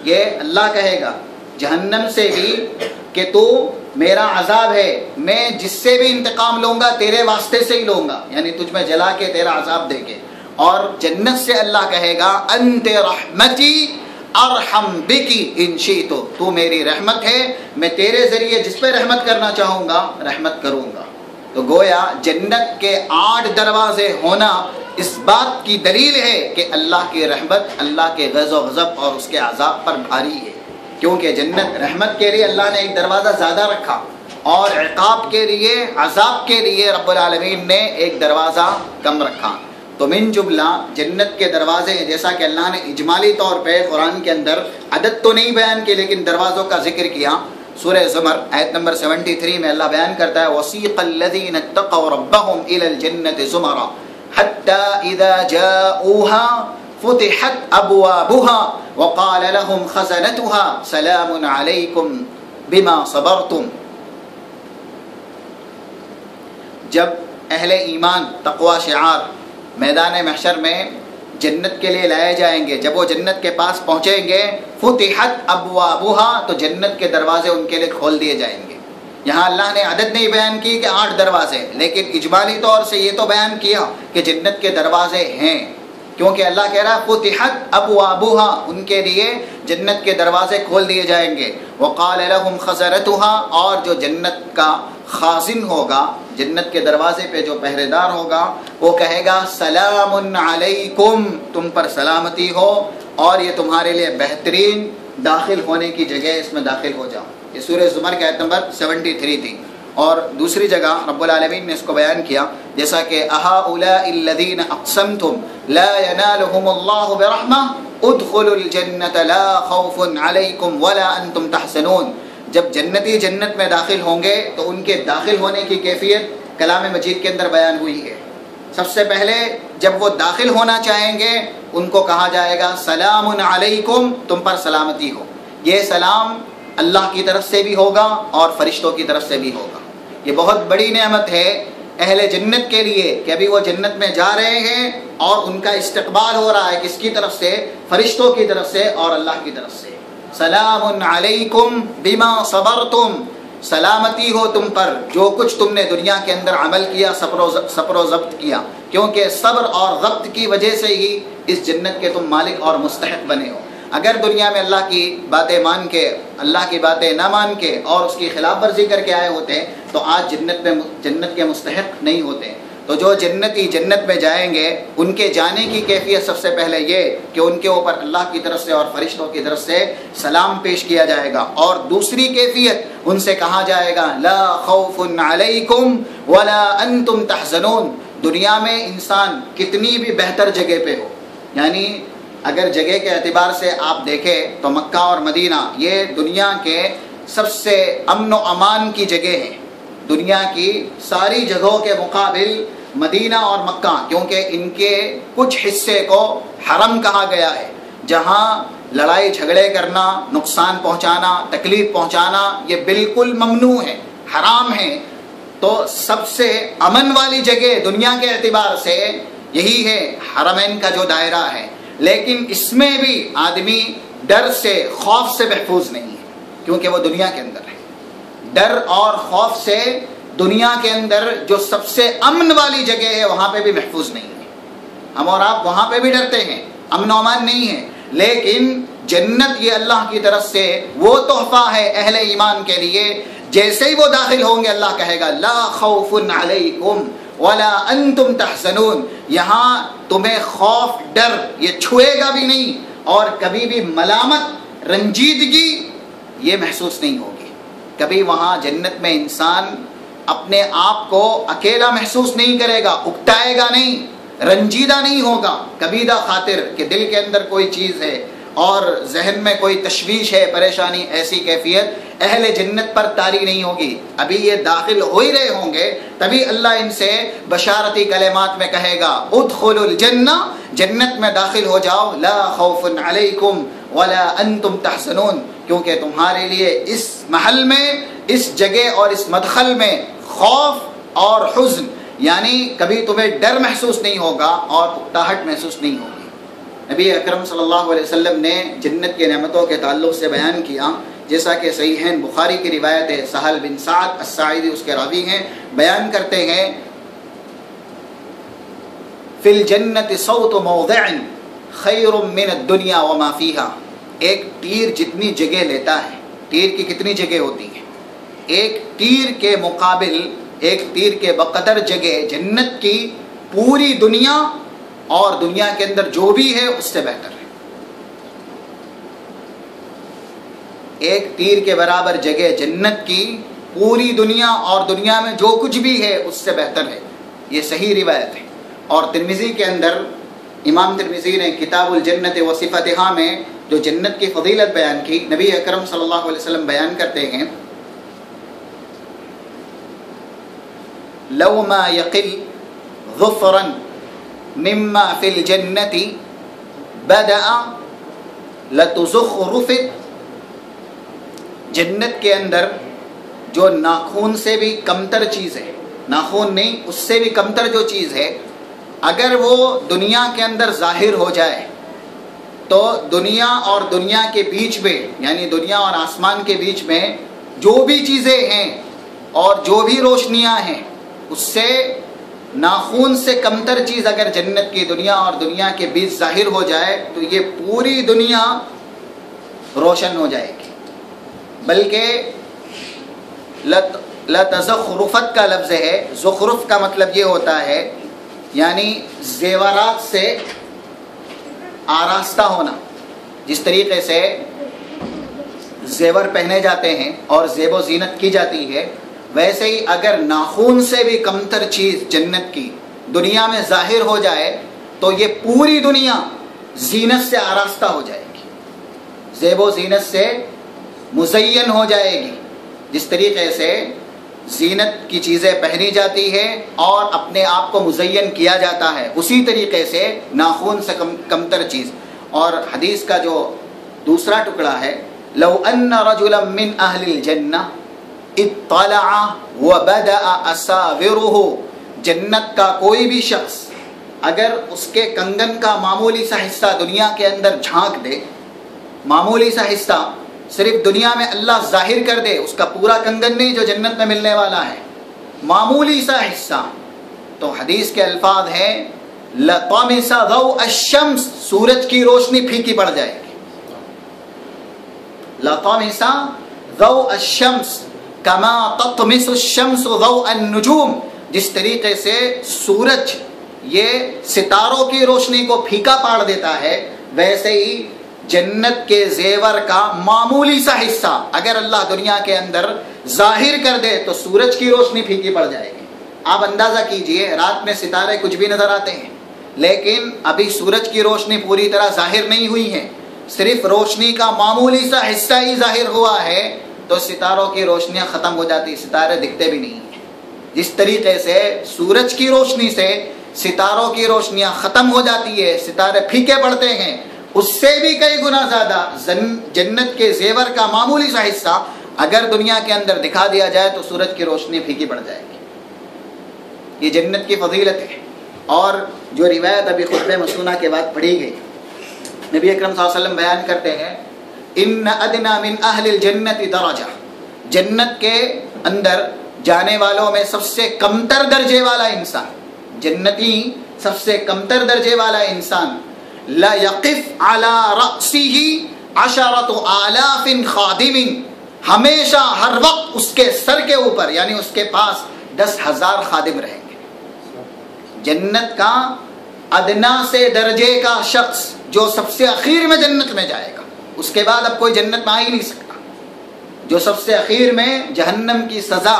یہ اللہ کہے گا جہنم سے بھی کہ تو میرا عذاب ہے، میں جس سے بھی انتقام لوں گا تیرے واسطے سے ہی لوں گا، یعنی تجھ میں جلا کے تیرا عذاب دے کے. اور جنت سے اللہ کہے گا انت رحمتی ارحم بکی ان شئت، تو میری رحمت ہے، میں تیرے ذریعے جس پہ رحمت کرنا چاہوں گا رحمت کروں گا. تو گویا جنت کے 8 دروازے ہونا اس بات کی دلیل ہے کہ اللہ کی رحمت اللہ کے غضب و غضب اور اس کے عذاب پر بھاری ہے، کیونکہ جنت رحمت کے لیے اللہ نے ایک دروازہ زیادہ رکھا اور عقاب کے لیے عذاب کے لیے رب العالمین نے ایک دروازہ کم رکھا. تو من جملہ جنت کے دروازے ہیں، جیسا کہ اللہ نے اجمالی طور پہ قرآن کے اندر عدد تو نہیں بیان کی لیکن دروازوں کا ذکر کیا. سورہ زمر آیت نمبر 73 میں اللہ بیان کرتا ہے وَسِيقَ الَّذِينَ اتَّقَوْا رَبَّهُمْ إِلَى الْجَنَّةِ زُمَرًا حَتَّى إِذَا جَاءُوهَا فُتِحَتْ أَبْوَابُهَا وَقَالَ لَهُمْ خَزَنَتُهَا سَلَامٌ عَلَيْكُمْ بِمَا صَبَرْتُمْ. جب اہل ایمان تقوی شعار میدان محشر میں جنت کے لیے لائے جائیں گے، جب وہ جنت کے پاس پہنچیں گے فتحت ابوابها تو جنت کے دروازے ان کے لیے کھول دیے جائیں گے. یہاں اللہ نے عدد نہیں بیان کی کہ 8 دروازے، لیکن اجمالی طور سے یہ تو بیان کیا کہ جنت کے دروازے ہیں، کیونکہ اللہ کہہ رہا فتحت ابوابها ان کے لیے جنت کے دروازے کھول دیے جائیں گے. وقال لهم خزنتها اور جو جنت کا خازن ہوگا، جنت کے دروازے پہ جو پہرے دار ہوگا، وہ کہے گا سلام علیکم، تم پر سلامتی ہو اور یہ تمہارے لیے بہترین داخل ہونے کی جگہ، اس میں داخل ہو جاؤ. یہ سورہ زمر کی آیت نمبر 73 تھی. اور دوسری جگہ رب العالمین نے اس کو بیان کیا جیسا کہ اَهَؤُلَاءِ الَّذِينَ أَقْسَمْتُمْ لَا يَنَالُهُمُ اللَّهُ بِرَحْمَةٍ ادْخُلُوا الْجَنَّةَ لَا خَوْفٌ عَلَيْكُمْ وَلَا أَنْتُمْ تَحْزَنُونَ. جب جنتی جنت میں داخل ہوں گے تو ان کے داخل ہونے کی کیفیت کلام مجید کے اندر بیان ہوئی ہے. سب سے پہلے جب وہ داخل ہونا چاہیں گے ان کو کہا جائے گا سلام علیکم، تم پر سلامتی ہو. یہ سلام اللہ کی طرف سے بھی ہوگا اور فرشتوں کی طرف سے بھی ہوگا. یہ بہت بڑی نعمت ہے اہل جنت کے لیے کہ ابھی وہ جنت میں جا رہے ہیں اور ان کا استقبال ہو رہا ہے کس کی طرف سے؟ فرشتوں کی طرف سے اور اللہ کی طرف سے. سلام علیکم بما صبرتم، سلامتی ہو تم پر جو کچھ تم نے دنیا کے اندر عمل کیا، صبر و ضبط کیا، کیونکہ صبر اور ضبط کی وجہ سے ہی اس جنت کے تم مالک اور مستحق بنے ہو. اگر دنیا میں اللہ کی باتیں مان کے، اللہ کی باتیں نہ مان کے اور اس کی خلاف ورزی کر کے آئے ہوتے تو آج جنت کے مستحق نہیں ہوتے. تو جو جنتی جنت میں جائیں گے ان کے جانے کی کیفیت سب سے پہلے یہ کہ ان کے اوپر اللہ کی طرف سے اور فرشتوں کی طرف سے سلام پیش کیا جائے گا. اور دوسری کیفیت ان سے کہا جائے گا لا خوف علیکم ولا انتم تحزنون. دنیا میں انسان کتنی بھی بہتر جگہ پہ ہو، یعنی اگر جگہ کے اعتبار سے آپ دیکھیں تو مکہ اور مدینہ یہ دنیا کے سب سے امن و امان کی جگہ ہیں. دنیا کی ساری جگہوں کے مقابل مدینہ اور مکہ، کیونکہ ان کے کچھ حصے کو حرم کہا گیا ہے جہاں لڑائی جھگڑے کرنا، نقصان پہنچانا، تکلیف پہنچانا یہ بالکل ممنوع ہے، حرام ہے. تو سب سے امن والی جگہ دنیا کے اعتبار سے یہی ہے حرمین کا جو دائرہ ہے. لیکن اس میں بھی آدمی ڈر سے، خوف سے محفوظ نہیں ہے کیونکہ وہ دنیا کے اندر ہے. ڈر اور خوف سے دنیا کے اندر جو سب سے امن والی جگہ ہے وہاں پہ بھی محفوظ نہیں ہے. ہم اور آپ وہاں پہ بھی ڈرتے ہیں، امن و امان نہیں ہے. لیکن جنت یہ اللہ کی طرف سے وہ تحفہ ہے اہل ایمان کے لیے. جیسے ہی وہ داخل ہوں گے اللہ کہے گا لا خوف علیکم ولا انتم تحزنون. یہاں تمہیں خوف، ڈر یہ چھوئے گا بھی نہیں اور کبھی بھی ملامت، رنجیدگی یہ محسوس نہیں ہوگی. کبھی وہاں جنت میں انسان اپنے آپ کو اکیلا محسوس نہیں کرے گا، اکتائے گا نہیں، رنجیدہ نہیں ہوگا. کبیدہ خاطر کہ دل کے اندر کوئی چیز ہے اور ذہن میں کوئی تشویش ہے، پریشانی، ایسی کیفیت اہل جنت پر طاری نہیں ہوگی. ابھی یہ داخل ہو ہی رہے ہوں گے تبھی اللہ ان سے بشارتی کلمات میں کہے گا ادخلوا الجنہ جنت میں داخل ہو جاؤ، لا خوف علیکم ولا انتم تحزنون، کیونکہ تمہارے لیے اس محل میں، اس جگہ اور اس مدخل میں خوف اور حزن، یعنی کبھی تمہیں ڈر محسوس نہیں ہوگا اور اکتاہٹ محسوس نہیں ہوگی۔ نبی اکرم صلی اللہ علیہ وسلم نے جنت کے نعمتوں کے تعلق سے بیان کیا، جیسا کہ صحیحین بخاری کی روایت ہے، سہل بن سعد الساعدی اس کے راوی ہیں، بیان کرتے ہیں فی الجنت صوت موضع خیر من الدنیا وما فیہا، ایک تیر جتنی جگہ لیتا ہے، تیر کی کتنی جگہ ہوتی ہیں؟ ایک تیر کے مقابل، ایک تیر کے بقدر جگہ جنت کی پوری دنیا اور دنیا کے اندر جو بھی ہے اس سے بہتر ہے۔ ایک تیر کے برابر جگہ جنت کی پوری دنیا اور دنیا میں جو کچھ بھی ہے اس سے بہتر ہے۔ یہ صحیح روایت ہے۔ اور ترمذی کے اندر امام ترمذی نے کتاب الجنت و صفتہا میں جو جنت کی فضیلت بیان کی، نبی اکرم صلی اللہ علیہ وسلم بیان کرتے ہیں لو ما یقل ظفرا مما فی الجنت بدأ لتزخرفت، جنت کے اندر جو ناخون سے بھی کمتر چیز ہے، ناخون نہیں اس سے بھی کمتر جو چیز ہے، اگر وہ دنیا کے اندر ظاہر ہو جائے تو دنیا اور دنیا کے بیچ میں، یعنی دنیا اور آسمان کے بیچ میں جو بھی چیزیں ہیں اور جو بھی روشنیاں ہیں، اس سے ناخون سے کمتر چیز اگر جنت کی دنیا اور دنیا کے بیچ ظاہر ہو جائے تو یہ پوری دنیا روشن ہو جائے گی۔ بلکہ لتزخرفت کا لفظ ہے، زخرف کا مطلب یہ ہوتا ہے یعنی زیورات سے آراستہ ہونا، جس طریقے سے زیور پہنے جاتے ہیں اور زیب و زینت کی جاتی ہے، ویسے ہی اگر ناخون سے بھی کمتر چیز جنت کی دنیا میں ظاہر ہو جائے تو یہ پوری دنیا زینت سے آراستہ ہو جائے گی، زیب و زینت سے مزین ہو جائے گی۔ جس طریقے سے زینت کی چیزیں پہنی جاتی ہے اور اپنے آپ کو مزین کیا جاتا ہے، اسی طریقے سے ناخون سے کمتر چیز۔ اور حدیث کا جو دوسرا ٹکڑا ہے، لو ان رجلا من اہل الجنہ اطلع وبدأ اساورہ، جنت کا کوئی بھی شخص اگر اس کے کنگن کا معمولی سا حصہ دنیا کے اندر جھانک دے، معمولی سا حصہ صرف دنیا میں اللہ ظاہر کر دے، اس کا پورا کنگن نہیں جو جنت میں ملنے والا ہے، معمولی سا حصہ، تو حدیث کے الفاظ ہیں لطمس ضوء الشمس، سورج کی روشنی پھیکی پڑ جائے گی۔ لطمس ضوء الشمس کما تطمس الشمس ضوء النجوم، جس طریقے سے سورج یہ ستاروں کی روشنی کو پھیکا پاڑ دیتا ہے، ویسے ہی جنت کے زیور کا معمولی سا حصہ اگر اللہ دنیا کے اندر ظاہر کر دے تو سورج کی روشنی پھیکی پڑ جائے گی۔ آپ اندازہ کیجئے، رات میں ستارے کچھ بھی نظر آتے ہیں، لیکن ابھی سورج کی روشنی پوری طرح ظاہر نہیں ہوئی ہے، صرف روشنی کا معمولی سا حصہ ہی ظاہر ہوا ہے تو ستاروں کی روشنیاں ختم ہو جاتی، ستارے دکھتے بھی نہیں ہیں۔ جس طریقے سے سورج کی روشنی سے ستاروں کی روشنیاں ختم ہو جاتی ہے، ستارے پھیکے پڑتے ہیں، اس سے بھی کئی گنا زیادہ جنت کے زیور کا معمولی سا حصہ اگر دنیا کے اندر دکھا دیا جائے تو سورج کی روشنی پھیکی پڑ جائے گی۔ یہ جنت کی فضیلت ہے۔ اور جو روایت ابھی خطبہ مسنونہ کے بعد پڑھی گئی، نبی اکرم صلی اللہ علیہ وسلم بیان کرتے ہیں ان ادنا من اہل الجنت درجہ، جنت کے اندر جانے والوں میں سب سے کمتر درجے والا انسان، جنتی سب سے کمتر درجے والا انسان، لا یقف علی رأسہ عشرۃ آلاف خادم، ہمیشہ ہر وقت اس کے سر کے اوپر یعنی اس کے پاس 10,000 خادم رہیں گے۔ جنت کا ادنا سے درجے کا شخص جو سب سے اخیر میں جنت میں جائے گا، اس کے بعد اب کوئی جنت میں آ ہی نہیں سکتا، جو سب سے اخیر میں جہنم کی سزا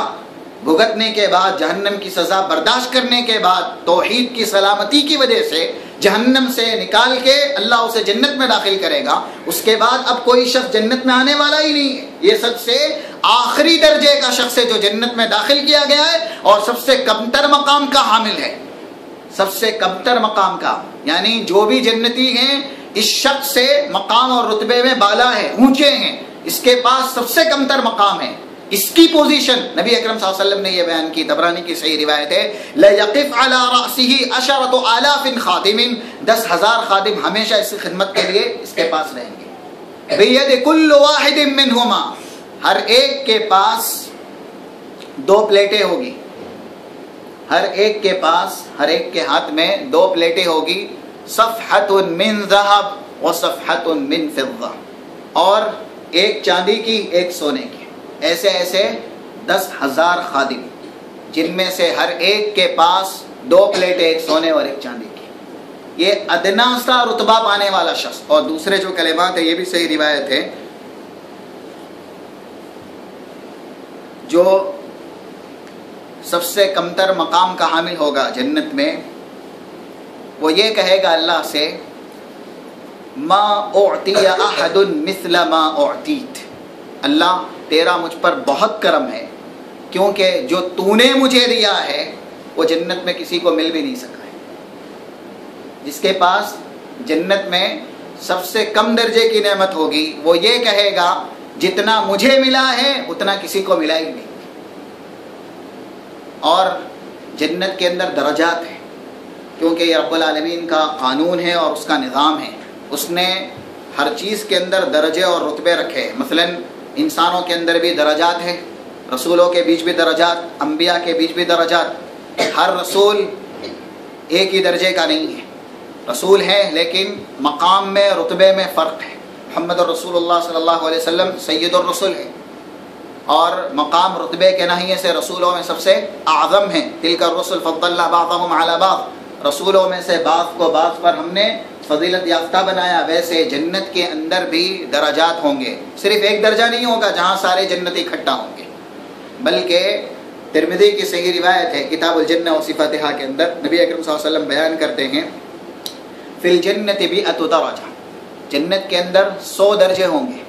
بھگتنے کے بعد، جہنم کی سزا برداشت کرنے کے بعد، توحید کی سلامتی کی وجہ سے جہنم سے نکال کے اللہ اسے جنت میں داخل کرے گا، اس کے بعد اب کوئی شخص جنت میں آنے والا ہی نہیں ہے۔ یہ سب سے آخری درجے کا شخص ہے جو جنت میں داخل کیا گیا ہے اور سب سے کمتر مقام کا حامل ہے، سب سے کمتر مقام کا۔ یعنی جو بھی جنتی ہیں اس شخص سے مقام اور رتبے میں بالا ہے، اونچے ہیں، اس کے پاس سب سے کم تر مقام ہے، اس کی پوزیشن نبی اکرم صلی اللہ علیہ وسلم نے یہ بیان کی، طبرانی کی صحیح روایت ہے، لَيَقِفْ عَلَى رَأْسِهِ عَشَرَةُ آلَافٍ خَادِمٍ، 10,000 خادم ہمیشہ اس کی خدمت کے لیے اس کے پاس رہیں گے، بِيَدِ كُلُّ وَاحِدٍ مِّنْهُمَا، ہر ایک کے پاس 2 پلیٹیں ہوگی، ہر ایک کے پاس، ہر ایک کے ہاتھ میں 2 پلیٹیں ہوگی، صفحۃ من ذہب و صفحۃ من فضہ، اور ایک چاندی کی ایک سونے کی، ایسے ایسے 10,000 خادم، جن میں سے ہر ایک کے پاس 2 پلیٹیں، ایک سونے اور ایک چاندی کی، یہ ادنا سا رتبہ پانے والا شخص۔ اور دوسرے جو کلمات ہیں یہ بھی صحیح روایت ہے، جو سب سے کمتر مقام کا حامل ہوگا جنت میں، وہ یہ کہے گا اللہ سے، ما اعطی احد مثل ما اعطیت، اللہ تیرا مجھ پر بہت کرم ہے، کیونکہ جو تو نے مجھے دیا ہے وہ جنت میں کسی کو مل بھی نہیں سکا ہے۔ جس کے پاس جنت میں سب سے کم درجے کی نعمت ہوگی وہ یہ کہے گا جتنا مجھے ملا ہے اتنا کسی کو ملا ہی نہیں۔ اور جنت کے اندر درجات ہیں، کیونکہ یہ رب العالمین کا قانون ہے اور اس کا نظام ہے، اس نے ہر چیز کے اندر درجے اور رتبے رکھے ہیں۔ مثلا انسانوں کے اندر بھی درجات ہیں، رسولوں کے بیچ بھی درجات، انبیاء کے بیچ بھی درجات، ہر رسول ایک ہی درجے کا نہیں ہے، رسول ہے لیکن مقام میں رتبے میں فرق ہے۔ محمد الرسول اللہ صلی اللہ علیہ وسلم سید الرسول ہے، اور مقام رتبے کے ناحیے سے رسولوں میں سب سے اعظم ہیں، تلک الرسل فضلنا بعضهم علی بعض، رسولوں میں سے بعض کو بعض پر ہم نے فضیلت یافتہ بنایا۔ ویسے جنت کے اندر بھی درجات ہوں گے، صرف ایک درجہ نہیں ہوگا جہاں سارے جنتی اکٹھا ہوں گے، بلکہ ترمذی کی صحیح روایت ہے کتاب الجنہ و صفاتہا کے اندر نبی اکرم صلی اللہ علیہ وسلم بیان کرتے ہیں، فی الجنت 100 درجہ، جنت کے اندر 100 درجے ہوں گے،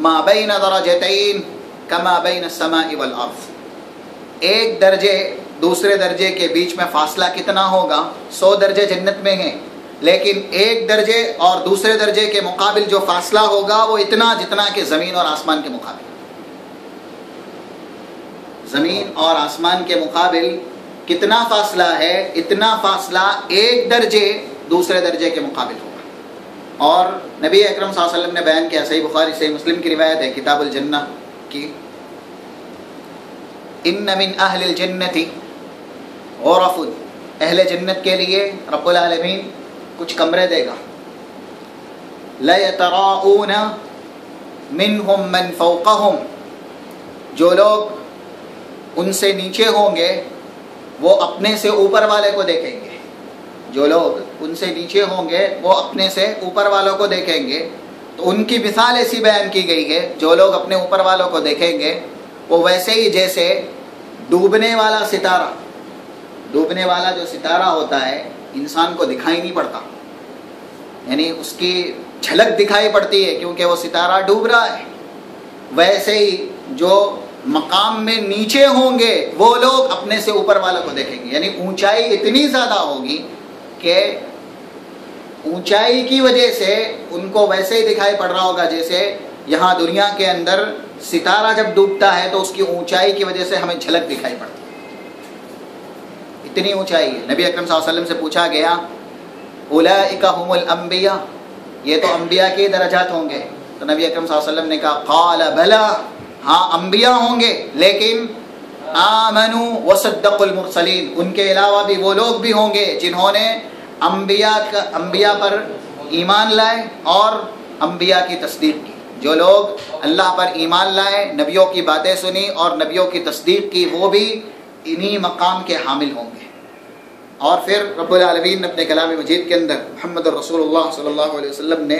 ما بین درجتین کما بین السماء والارض، ایک درجے دوسرے درجے کے بیچ میں فاصلہ کتنا ہوگا؟ 100 درجے جنت میں ہیں، لیکن ایک درجے اور دوسرے درجے کے مقابل جو فاصلہ ہوگا وہ اتنا جتنا کہ زمین اور آسمان کے مقابل، زمین اور آسمان کے مقابل کتنا فاصلہ ہے؟ اتنا فاصلہ ایک درجے دوسرے درجے کے مقابل ہوگا۔ اور نبی اکرم صلی اللہ علیہ وسلم نے بیان کیا، صحیح بخاری صحیح مسلم کی روایت ہے کتاب الجنہ کی، ان من اہل الجنت غرف، اہل جنت کے لیے رب العالمین کچھ کمرے دے گا، لَيَتَرَاءُونَ مِنْهُمْ مَنْ فَوْقَهُمْ، جو لوگ ان سے نیچے ہوں گے وہ اپنے سے اوپر والے کو دیکھیں گے، جو لوگ ان سے نیچے ہوں گے وہ اپنے سے اوپر والوں کو دیکھیں گے۔ تو ان کی مثال ایسی بیان کی گئی ہے، جو لوگ اپنے اوپر والوں کو دیکھیں گے وہ ویسے ہی جیسے ڈوبنے والا ستارہ، ڈوبنے والا جو ستارہ ہوتا ہے انسان کو دکھائی نہیں پڑتا، یعنی اس کی جھلک دکھائی پڑتی ہے کیونکہ وہ ستارہ ڈوب رہا ہے، ویسے ہی جو مقام میں نیچے ہوں گے وہ لوگ اپنے سے اوپر والوں کو دیکھیں گے، یعنی اونچائی اتنی زیادہ ہوگی کہ اونچائی کی وجہ سے ان کو ویسے ہی دکھائی پڑ رہا ہوگا جیسے یہاں دنیا کے اندر ستارہ جب ڈوبتا ہے تو اس کی اونچائی کی وجہ سے ہمیں جھلک دکھائی پڑتی ہے، اتنی اونچائی ہے۔ نبی اکرم صلی اللہ علیہ وسلم سے پوچھا گیا، اولئک هم الانبیاء، یہ تو انبیاء کے درجات ہوں گے؟ تو نبی اکرم صلی اللہ علیہ وسلم نے کہا، قال بلا، ہاں انبیاء ہوں گے، لیکن آمنوا وصدقوا المرسلین، ان کے علاوہ بھی وہ لوگ بھی ہوں گے جنہوں نے انبیاء پر ایمان لائے اور انبیاء کی تصدیق کی۔ جو لوگ اللہ پر ایمان لائے، نبیوں کی باتیں سنی اور نبیوں کی تصدیق کی، وہ بھی انہی مقام کے حامل ہوں گے۔ اور پھر رب العالمین نے اپنے کلام مجید کے اندر محمد رسول اللہ صلی اللہ علیہ وسلم نے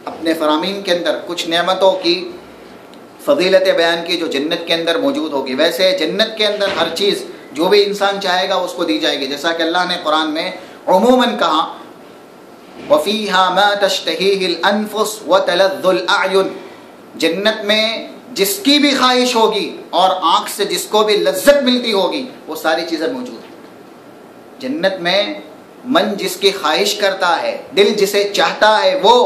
اپنے فرامین کے اندر کچھ نعمتوں کی فضیلت بیان کی جو جنت کے اندر موجود ہوگی۔ ویسے جنت کے اندر ہر چیز جو بھی انسان چاہے گا اس کو دی جائے گی، جیسا کہ اللہ نے قرآن میں عموماً کہا، وَفِيهَا مَا تَشْتَهِيهِ الْأَنفُسُ وَتَلَذُّ الْأَعْيُنُ، جنت میں جس کی بھی خواہش ہوگی اور آنکھ سے جس کو بھی لذت ملتی ہوگی وہ ساری چیزیں موجود ہیں۔ جنت میں من جس کی خواہش کرتا ہے، دل جسے چاہتا ہے وہ،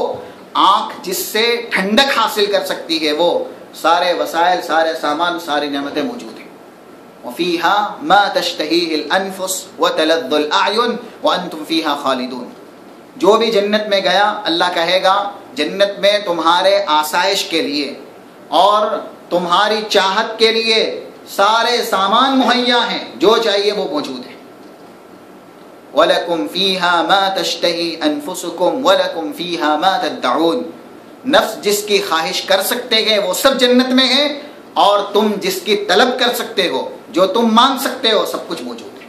آنکھ جس سے ٹھنڈک حاصل کر سکتی ہے وہ، سارے وسائل، سارے سامان، ساری نعمتیں موجود ہیں۔ وَفِيهَا مَا تَشْتَهِيهِ الْأَنفُسُ وَتَلَذُّ الْأَعْيُنُ وَأَنْتُمْ فِيهَا خَالِدُونَ۔ جو بھی جنت میں گیا، اللہ کہے گا جنت میں تمہارے آسائش کے لیے اور تمہاری چاہت کے لیے سارے سامان مہیا ہیں، جو چاہیے وہ موجود ہے۔ وَلَكُمْ فِيهَا مَا تَشْتَهِي أَنفُسُكُمْ وَلَكُمْ فِيهَا مَا تَدَّعُونَ۔ نفس جس کی خواہش کر سکتے ہیں وہ سب جنت میں ہے، اور تم جس کی طلب کر سکتے ہو، جو تم مانگ سکتے ہو، سب کچھ موجود ہے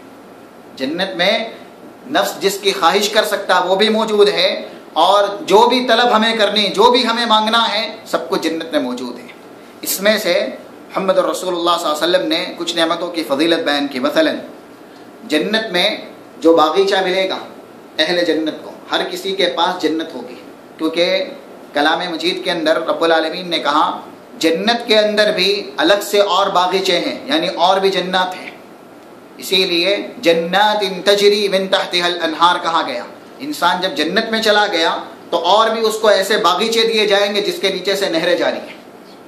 جنت میں۔ نفس جس کی خواہش کر سکتا وہ بھی موجود ہے، اور جو بھی طلب ہمیں کرنی، جو بھی ہمیں مانگنا ہے، سب کچھ جنت میں موجود ہے۔ اس میں سے محمد رسول اللہ صلی اللہ علیہ وسلم نے کچھ نعمتوں کی فضیلت بیان کی۔ مثلا جنت میں جو باغیچہ ملے گا اہل جنت کو، ہر کسی کے پاس جنت ہوگی، کیونکہ کلام مجید کے اندر رب العالمین نے کہا جنت کے اندر بھی الگ سے اور باغیچے ہیں، یعنی اور بھی جنات ہیں، اسی لیے جنات تجری من تحتها الانہار کہا گیا۔ انسان جب جنت میں چلا گیا تو اور بھی اس کو ایسے باغیچے دیے جائیں گے جس کے نیچے سے نہریں جاری ہیں،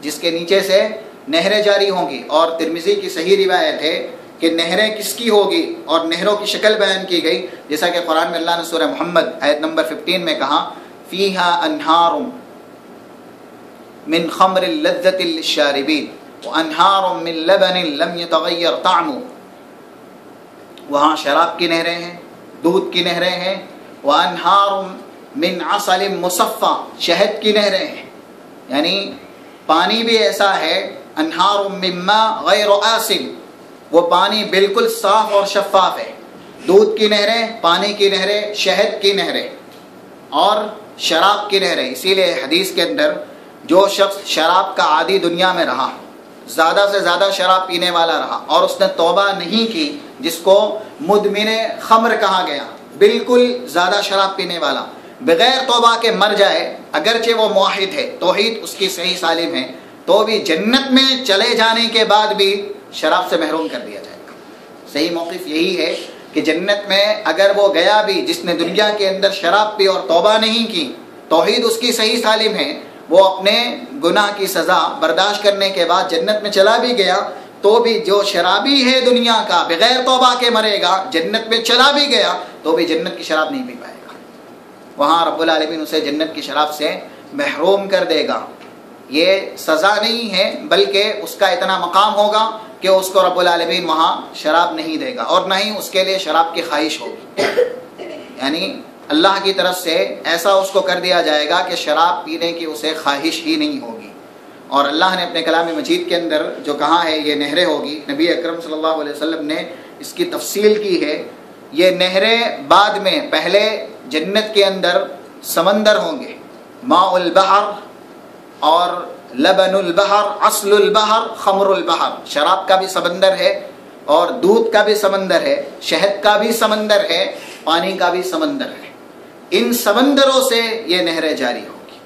جس کے نیچے سے نہریں جاری ہوں گی۔ اور ترمذی کی صحیح روایت ہے کہ نہریں کس کی ہوگی اور نہروں کی شکل بیان کی گئی، جیسا کہ قرآن میں اللہ نے سورہ محمد آیت نمبر 15 میں کہا فیہا انہار من خمر لذۃ للشاربین وانہار من لبن لم یتغیر طعمہ۔ وہاں شراب کی نہریں ہیں، دودھ کی نہریں ہیں، وانہار من عسل مصفی، شہد کی نہریں ہیں، یعنی پانی بھی ایسا ہے، انہار من ماء غیر آسن، وہ پانی بالکل صاف اور شفاف ہے۔ دودھ کی نہریں، پانی کی نہریں، شہد کی نہریں اور شراب کی نہریں۔ اسی لیے حدیث کے اندر جو شخص شراب کا عادی دنیا میں رہا، زیادہ سے زیادہ شراب پینے والا رہا، اور اس نے توبہ نہیں کی، جس کو مدمن خمر کہا گیا، بالکل زیادہ شراب پینے والا، بغیر توبہ کے مر جائے، اگرچہ وہ موحد ہے، توحید اس کی صحیح سالم ہے، تو بھی جنت میں چلے جانے کے بعد بھی شراب سے محروم کر دیا جائے گا۔ صحیح موقف یہی ہے کہ جنت میں اگر وہ گیا بھی، جس نے دنیا کے اندر شراب پی اور توبہ نہیں کی، توحید اس کی صحیح سالم ہے، وہ اپنے گناہ کی سزا برداشت کرنے کے بعد جنت میں چلا بھی گیا، تو بھی جو شرابی ہے دنیا کا، بغیر توبہ کے مرے گا، جنت میں چلا بھی گیا تو بھی جنت کی شراب نہیں پی پائے گا۔ وہاں رب العالمین اسے جنت کی شراب سے محروم کر دے گا۔ یہ سزا نہیں ہے، بلکہ اس کا اتنا مقام ہوگا کہ اس کو رب العالمین وہاں شراب نہیں دے گا، اور نہ ہی اس کے لیے شراب کی خواہش ہوگی، یعنی اللہ کی طرف سے ایسا اس کو کر دیا جائے گا کہ شراب پینے کی اسے خواہش ہی نہیں ہوگی۔ اور اللہ نے اپنے کلام مجید کے اندر جو کہا ہے یہ نہریں ہوگی، نبی اکرم صلی اللہ علیہ وسلم نے اس کی تفصیل کی ہے۔ یہ نہریں بعد میں، پہلے جنت کے اندر سمندر ہوں گے، ماء البحر اور لبن البحر، عسل البحر، خمر البحر، شراب کا بھی سمندر ہے اور دودھ کا بھی سمندر ہے، شہد کا بھی سمندر ہے، پانی کا بھی سمندر ہے۔ ان سمندروں سے یہ نہریں جاری ہوگی،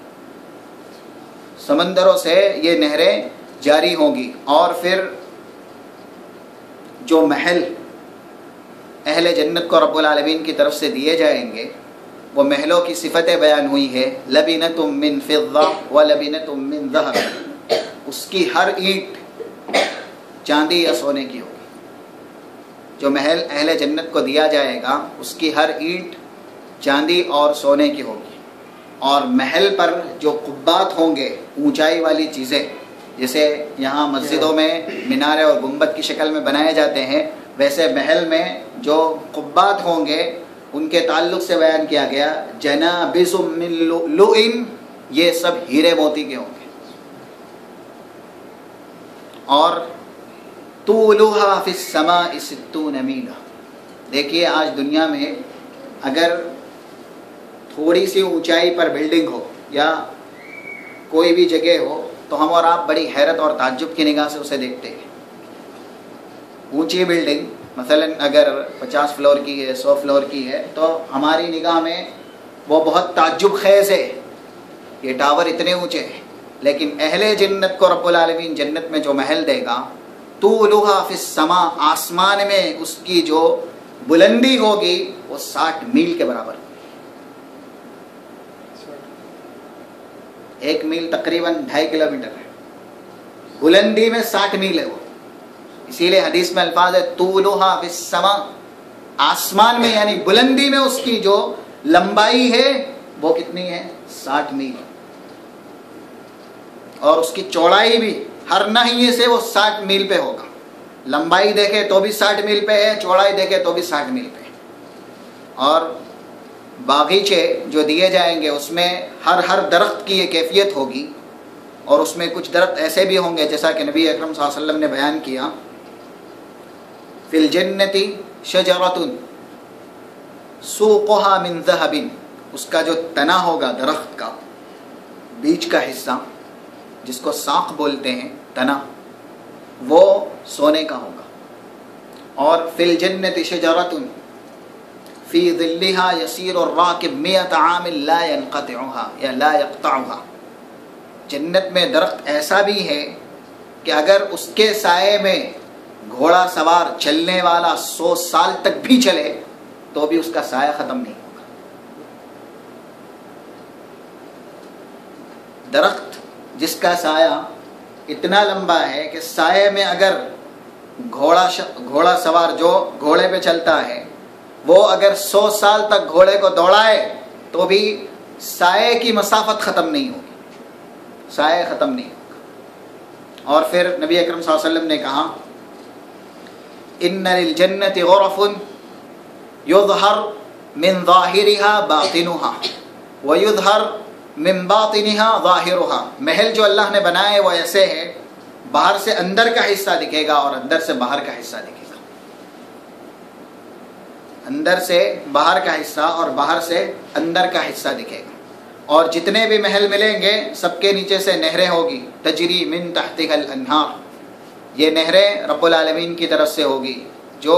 سمندروں سے یہ نہریں جاری ہوں گی۔ اور پھر جو محل اہل جنت کو رب العالمین کی طرف سے دیے جائیں گے، وہ محلوں کی صفتیں بیان ہوئی ہے، لبنۃ من فضہ ولبنۃ من ذہب، اس کی ہر اینٹ چاندی یا سونے کی ہوگی۔ جو محل اہل جنت کو دیا جائے گا اس کی ہر اینٹ چاندی اور سونے کی ہوگی، اور محل پر جو قبات ہوں گے، اونچائی والی چیزیں، جیسے یہاں مسجدوں میں مینارے اور گنبد کی شکل میں بنائے جاتے ہیں، ویسے محل میں جو قبات ہوں گے ان کے تعلق سے بیان کیا گیا جنابذ من لؤلؤ، یہ سب ہیرے موتی کے ہوں گے، اور طولها فی السماء 60 میلا۔ دیکھیے آج دنیا میں اگر تھوڑی سی اونچائی پر بلڈنگ ہو یا کوئی بھی جگہ ہو تو ہم اور آپ بڑی حیرت اور تعجب کی نگاہ سے اسے دیکھتے ہیں۔ اونچی بلڈنگ مثلا اگر 50 فلور کی ہے، 100 فلور کی ہے، تو ہماری نگاہ میں وہ بہت تعجب خیز ہے، یہ ٹاور اتنے اونچے ہیں، لیکن اہل جنت کو رب العالمین جنت میں جو محل دے گا، طولها فی السماء، آسمان میں اس کی جو بلندی ہوگی وہ 60 میل کے برابر. 1 میل تقریباً 2.5 کلومیٹر ہے. بلندی میں 60 میل ہے وہ. اسی لیے حدیث میں الفاظ ہے طولها فی السماء، آسمان میں یعنی بلندی میں اس کی جو لمبائی ہے وہ کتنی ہے؟ 60 میل. اور اس کی چوڑائی بھی ہر ناحیے سے وہ 60 میل پہ ہوگا. لمبائی دیکھے تو بھی 60 میل پہ ہے، چوڑائی دیکھے تو بھی 60 میل پہ ہے. اور باغیچے جو دیے جائیں گے اس میں ہر درخت کی یہ کیفیت ہوگی. اور اس میں کچھ درخت ایسے بھی ہوں گے جیسا کہ نبی اکرم صلی اللہ علیہ وسلم نے بیان کیا، فی الجنت شجرۃ سوقها من ذهب، اس کا جو تنا ہوگا درخت کا بیچ کا حصہ جس کو ساق بولتے ہیں، تنا، وہ سونے کا ہوگا. اور فی الجنت شجرۃ فی ظلها یسیر الراکب 100 عام لا ينقطعها یا لا يقطعها. جنت میں درخت ایسا بھی ہے کہ اگر اس کے سائے میں گھوڑا سوار چلنے والا 100 سال تک بھی چلے تو بھی اس کا سایہ ختم نہیں ہوگا. درخت جس کا سایہ اتنا لمبا ہے کہ سائے میں اگر گھوڑا سوار جو گھوڑے پہ چلتا ہے وہ اگر 100 سال تک گھوڑے کو دوڑائے تو بھی سائے کی مسافت ختم نہیں ہوگی، سائے ختم نہیں ہوگا. اور پھر نبی اکرم صلی اللہ علیہ وسلم نے کہا ان للجنت غرف یظہر من ظاہرها باطنها ویظہر من باطنها ظاہرها. محل جو اللہ نے بنائے وہ ایسے ہے، باہر سے اندر کا حصہ دکھے گا اور اندر سے باہر کا حصہ دکھے گا. اندر سے باہر کا حصہ اور باہر سے اندر کا حصہ دکھے گا. اور جتنے بھی محل ملیں گے سب کے نیچے سے نہریں ہوگی، تجری من تحتها الانہار. یہ نہریں رب العالمین کی طرف سے ہوگی جو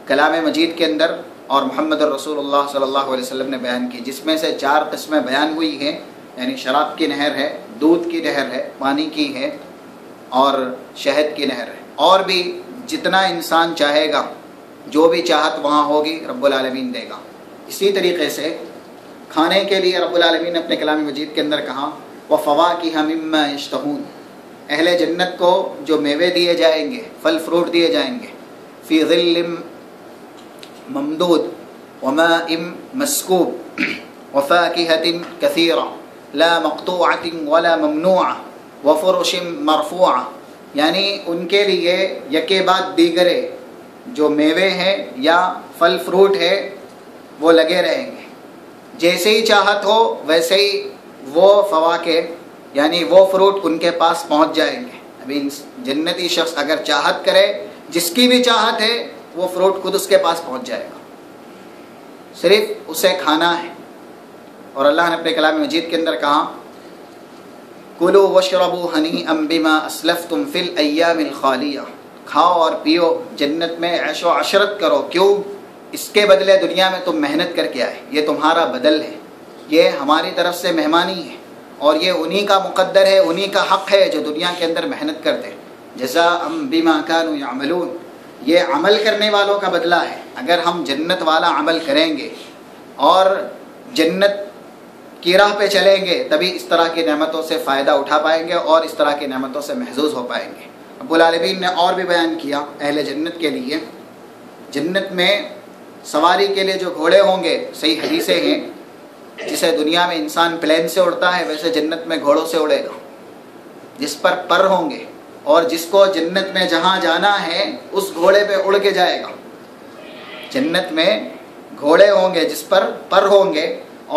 کلام مجید کے اندر اور محمد الرسول اللہ صلی اللہ علیہ وسلم نے بیان کی، جس میں سے 4 قسمیں بیان ہوئی ہیں. یعنی شراب کی نہر ہے، دودھ کی نہر ہے، پانی کی ہے اور شہد کی نہر ہے. اور بھی جتنا انسان چاہے گا، جو بھی چاہت وہاں ہوگی رب العالمین دے گا. اسی طریقے سے کھانے کے لیے رب العالمین نے اپنے کلام مجید کے اندر کہا وَفَوَاكِهَ مِمَّا يَشْتَهُونَ. اہل جنت کو جو میوے دیے جائیں گے، پھل فروٹ دیے جائیں گے، فی ظل ممدود وماء مسکوب وفاكهة كثيرة لا مقطوعة ولا ممنوعة وفرش مرفوعة. یعنی ان کے لیے یکے بعد دیگرے جو میوے ہیں یا پھل فروٹ ہے وہ لگے رہیں گے. جیسے ہی چاہت ہو ویسے ہی وہ فواکہ یعنی وہ فروٹ ان کے پاس پہنچ جائیں گے. ابھی جنتی شخص اگر چاہت کرے، جس کی بھی چاہت ہے، وہ فروٹ خود اس کے پاس پہنچ جائے گا، صرف اسے کھانا ہے. اور اللہ نے اپنے کلام مجید کے اندر کہا کلوا واشربوا ہنیئا بما اسلفتم فی الایام الخالیہ. کھاؤ اور پیو، جنت میں عیش و عشرت کرو. کیوں؟ اس کے بدلے دنیا میں تم محنت کر کے آئے، یہ تمہارا بدل ہے، یہ ہماری طرف سے مہمانی ہے اور یہ انہی کا مقدر ہے، انہی کا حق ہے جو دنیا کے اندر محنت کرتے. جزاء بما كانوا يعملون. یہ عمل کرنے والوں کا بدلہ ہے. اگر ہم جنت والا عمل کریں گے اور جنت کی راہ پہ چلیں گے تبھی اس طرح کی نعمتوں سے فائدہ اٹھا پائیں گے اور اس طرح کی نعمتوں سے محظوظ ہو پائیں گے. رب العالمین نے اور بھی بیان کیا اہل جنت کے لیے، جنت میں سواری کے لیے جو گھوڑے ہوں گے، صحیح حدیثیں ہیں، جسے دنیا میں انسان پلین سے اڑتا ہے ویسے جنت میں گھوڑوں سے اڑے گا، جس پر ہوں گے اور جس کو جنت میں جہاں جانا ہے اس گھوڑے پہ اڑ کے جائے گا. جنت میں گھوڑے ہوں گے جس پر ہوں گے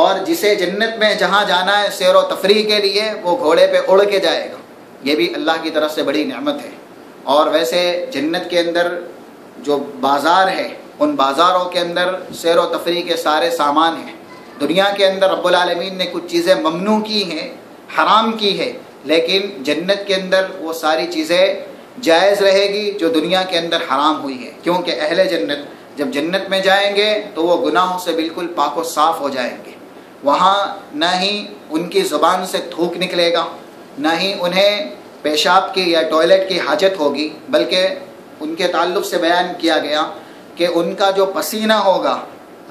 اور جسے جنت میں جہاں جانا ہے سیر و تفریح کے لیے وہ گھوڑے پہ اڑ کے جائے گا. یہ بھی اللہ کی طرف سے بڑی نعمت ہے. اور ویسے جنت کے اندر جو بازار ہے ان بازاروں کے اندر سیر و تفریح کے سارے سامان ہیں. دنیا کے اندر رب العالمین نے کچھ چیزیں ممنوع کی ہیں، حرام کی ہے، لیکن جنت کے اندر وہ ساری چیزیں جائز رہے گی جو دنیا کے اندر حرام ہوئی ہے. کیونکہ اہل جنت جب جنت میں جائیں گے تو وہ گناہوں سے بالکل پاک و صاف ہو جائیں گے. وہاں نہ ہی ان کی زبان سے تھوک نکلے گا، نہ ہی انہیں پیشاب کی یا ٹوائلٹ کی حاجت ہوگی، بلکہ ان کے تعلق سے بیان کیا گیا کہ ان کا جو پسینہ ہوگا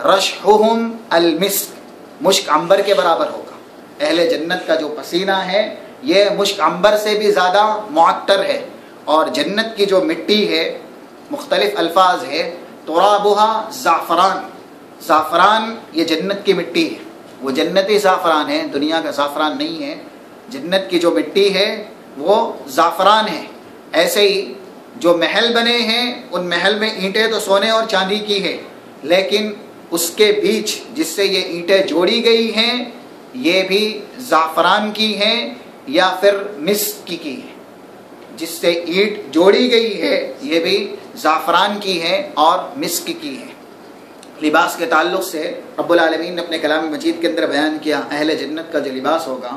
رشحہم المسک، مشک عنبر کے برابر ہوگا. اہل جنت کا جو پسینہ ہے یہ مشک عنبر سے بھی زیادہ معطر ہے. اور جنت کی جو مٹی ہے مختلف الفاظ ہے، ترابها زعفران، زعفران یہ جنت کی مٹی ہے، وہ جنتی زعفران ہے، دنیا کا زعفران نہیں ہے. جنت کی جو مٹی ہے وہ زعفران ہے. ایسے ہی جو محل بنے ہیں ان محل میں اینٹیں تو سونے اور چاندی کی ہے، لیکن اس کے بیچ جس سے یہ اینٹیں جوڑی گئی ہیں یہ بھی زعفران کی ہیں یا پھر مسک کی ہے. جس سے اینٹ جوڑی گئی ہے یہ بھی زعفران کی ہے اور مسک کی ہے. لباس کے تعلق سے رب العالمین نے اپنے کلام مجید کے اندر بیان کیا اہل جنت کا جو لباس ہوگا،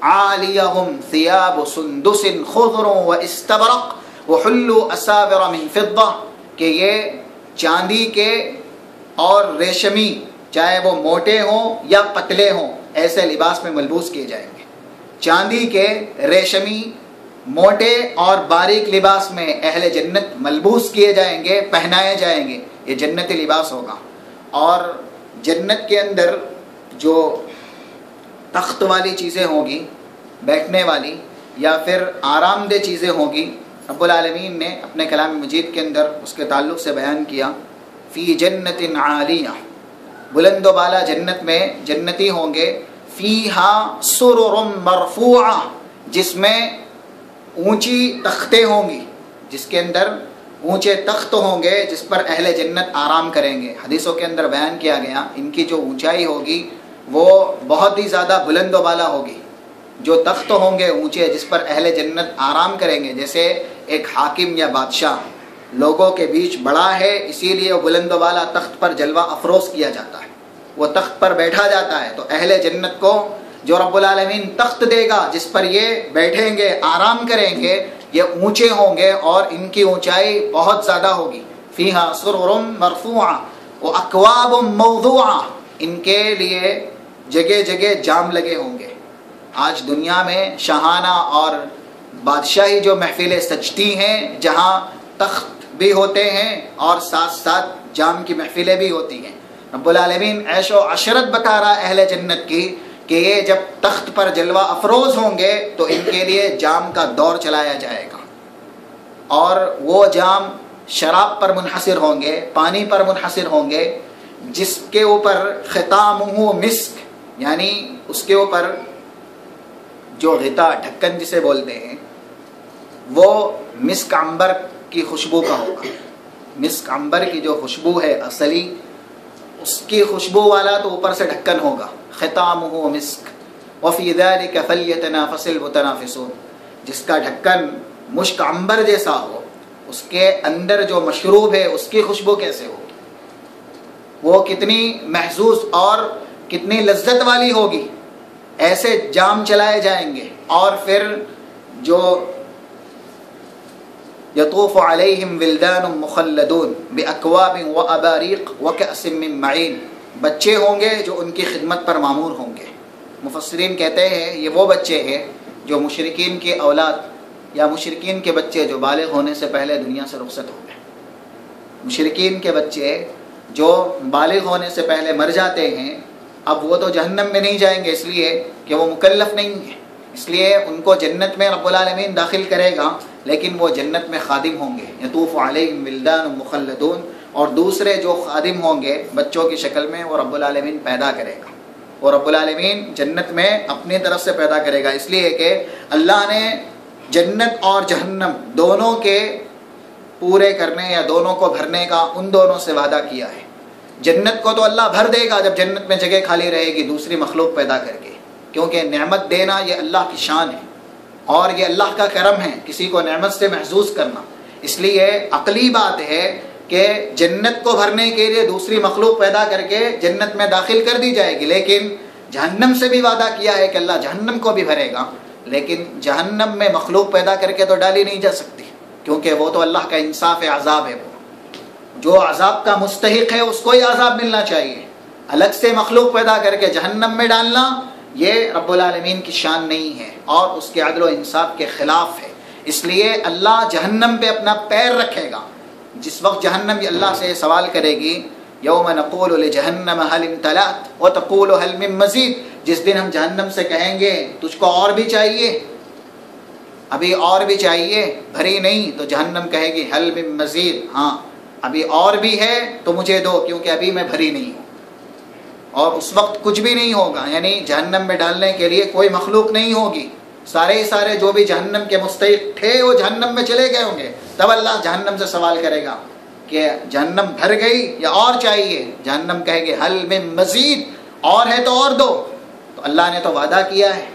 عالیہم ثیاب سندس خضر و استبرق وحلوا اساور من فضہ، کہ یہ چاندی کے اور ریشمی، چاہے وہ موٹے ہوں یا پتلے ہوں، ایسے لباس میں ملبوس کیے جائیں گے. چاندی کے، ریشمی، موٹے اور باریک لباس میں اہل جنت ملبوس کیے جائیں گے، پہنائے جائیں گے. یہ جنتی لباس ہوگا. اور جنت کے اندر جو تخت والی چیزیں ہوں گی، بیٹھنے والی یا پھر آرام دہ چیزیں ہوں گی، رب العالمین نے اپنے کلام مجید کے اندر اس کے تعلق سے بیان کیا، فی جنت عالیہ، بلند و بالا جنت میں جنتی ہوں گے، فیہا سرر مرفوعہ، جس میں اونچی تختیں ہوں گی، جس کے اندر اونچے تخت ہوں گے جس پر اہل جنت آرام کریں گے. حدیثوں کے اندر بیان کیا گیا ان کی جو اونچائی ہوگی وہ بہت ہی زیادہ بلند و بالا ہوگی. جو تخت ہوں گے اونچے جس پر اہل جنت آرام کریں گے، جیسے ایک حاکم یا بادشاہ لوگوں کے بیچ بڑا ہے اسی لیے وہ بلند و بالا تخت پر جلوہ افروز کیا جاتا ہے، وہ تخت پر بیٹھا جاتا ہے. تو اہل جنت کو جو رب العالمین تخت دے گا جس پر یہ بیٹھیں گے، آرام کریں گے، یہ اونچے ہوں گے اور ان کی اونچائی بہت زیادہ ہوگی. فیہا سرر مرفوعہ واکواب موضوعہ، ان کے لیے جگہ جگہ جام لگے ہوں گے. آج دنیا میں شاہانہ اور بادشاہی جو محفلیں سجتی ہیں جہاں تخت بھی ہوتے ہیں اور ساتھ ساتھ جام کی محفلیں بھی ہوتی ہیں. رب العالمین عیش و عشرت بتا رہا اہل جنت کی کہ یہ جب تخت پر جلوہ افروز ہوں گے تو ان کے لیے جام کا دور چلایا جائے گا، اور وہ جام شراب پر منحصر ہوں گے، پانی پر منحصر ہوں گے، جس کے اوپر ختامہ مسک، یعنی اس کے اوپر جو غطا، ڈھکن جسے بولتے ہیں، وہ مسک عنبر کی خوشبو کا ہوگا. مسک عنبر کی جو خوشبو ہے اصلی، اس کی خوشبو والا تو اوپر سے ڈھکن ہوگا، ختامہ مسک وفی ذلک فلیتنافس المتنافسون. جس کا ڈھکن مشک عنبر جیسا ہو، اس کے اندر جو مشروب ہے اس کی خوشبو کیسے ہوگی، وہ کتنی محظوظ اور کتنی لذت والی ہوگی. ایسے جام چلائے جائیں گے. اور پھر جو یطوف علیہم ولدان مخلدون باکواب واباریق وکأس من معین، بچے ہوں گے جو ان کی خدمت پر مامور ہوں گے. مفسرین کہتے ہیں یہ وہ بچے ہیں جو مشرکین کی اولاد یا مشرکین کے بچے جو بالغ ہونے سے پہلے دنیا سے رخصت ہو گئے. مشرکین کے بچے جو بالغ ہونے سے پہلے مر جاتے ہیں، اب وہ تو جہنم میں نہیں جائیں گے اس لیے کہ وہ مکلف نہیں ہیں، اس لیے ان کو جنت میں رب العالمین داخل کرے گا، لیکن وہ جنت میں خادم ہوں گے. یطوف علیہم ولدان مخلدون. اور دوسرے جو خادم ہوں گے بچوں کی شکل میں وہ رب العالمین پیدا کرے گا. اور رب العالمین جنت میں اپنی طرف سے پیدا کرے گا، اس لیے کہ اللہ نے جنت اور جہنم دونوں کے پورے کرنے یا دونوں کو بھرنے کا ان دونوں سے وعدہ کیا ہے. جنت کو تو اللہ بھر دے گا جب جنت میں جگہ خالی رہے گی دوسری مخلوق پیدا کر کے، کیونکہ نعمت دینا یہ اللہ کی شان ہے اور یہ اللہ کا کرم ہے، کسی کو نعمت سے محظوظ کرنا. اس لیے عقلی بات ہے کہ جنت کو بھرنے کے لیے دوسری مخلوق پیدا کر کے جنت میں داخل کر دی جائے گی. لیکن جہنم سے بھی وعدہ کیا ہے کہ اللہ جہنم کو بھی بھرے گا، لیکن جہنم میں مخلوق پیدا کر کے تو ڈالی نہیں جا سکتی، کیونکہ وہ تو اللہ کا انصاف عذاب ہے. وہ جو عذاب کا مستحق ہے اس کو ہی عذاب ملنا چاہیے. الگ سے مخلوق پیدا کر کے جہنم میں ڈالنا یہ رب العالمین کی شان نہیں ہے اور اس کے عدل و انصاف کے خلاف ہے. اس لیے اللہ جہنم پہ اپنا پیر رکھے گا جس وقت جہنم اللہ سے سوال کرے گی، یوم نقول لجہنم حل امتلأت وتقول حل من مزید، جس دن ہم جہنم سے کہیں گے تجھ کو اور بھی چاہیے، ابھی اور بھی چاہیے، بھری نہیں؟ تو جہنم کہے گی حل من مزید، ہاں ابھی اور بھی ہے تو مجھے دو، کیونکہ ابھی میں بھری نہیں ہوں۔ اور اس وقت کچھ بھی نہیں ہوگا، یعنی جہنم میں ڈالنے کے لیے کوئی مخلوق نہیں ہوگی، سارے جو بھی جہنم کے مستحق تھے وہ جہنم میں چلے گئے ہوں گے۔ تب اللہ جہنم سے سوال کرے گا کہ جہنم بھر گئی یا اور چاہیے؟ جہنم کہے گی حل من مزید، اور ہے تو اور دو۔ تو اللہ نے تو وعدہ کیا ہے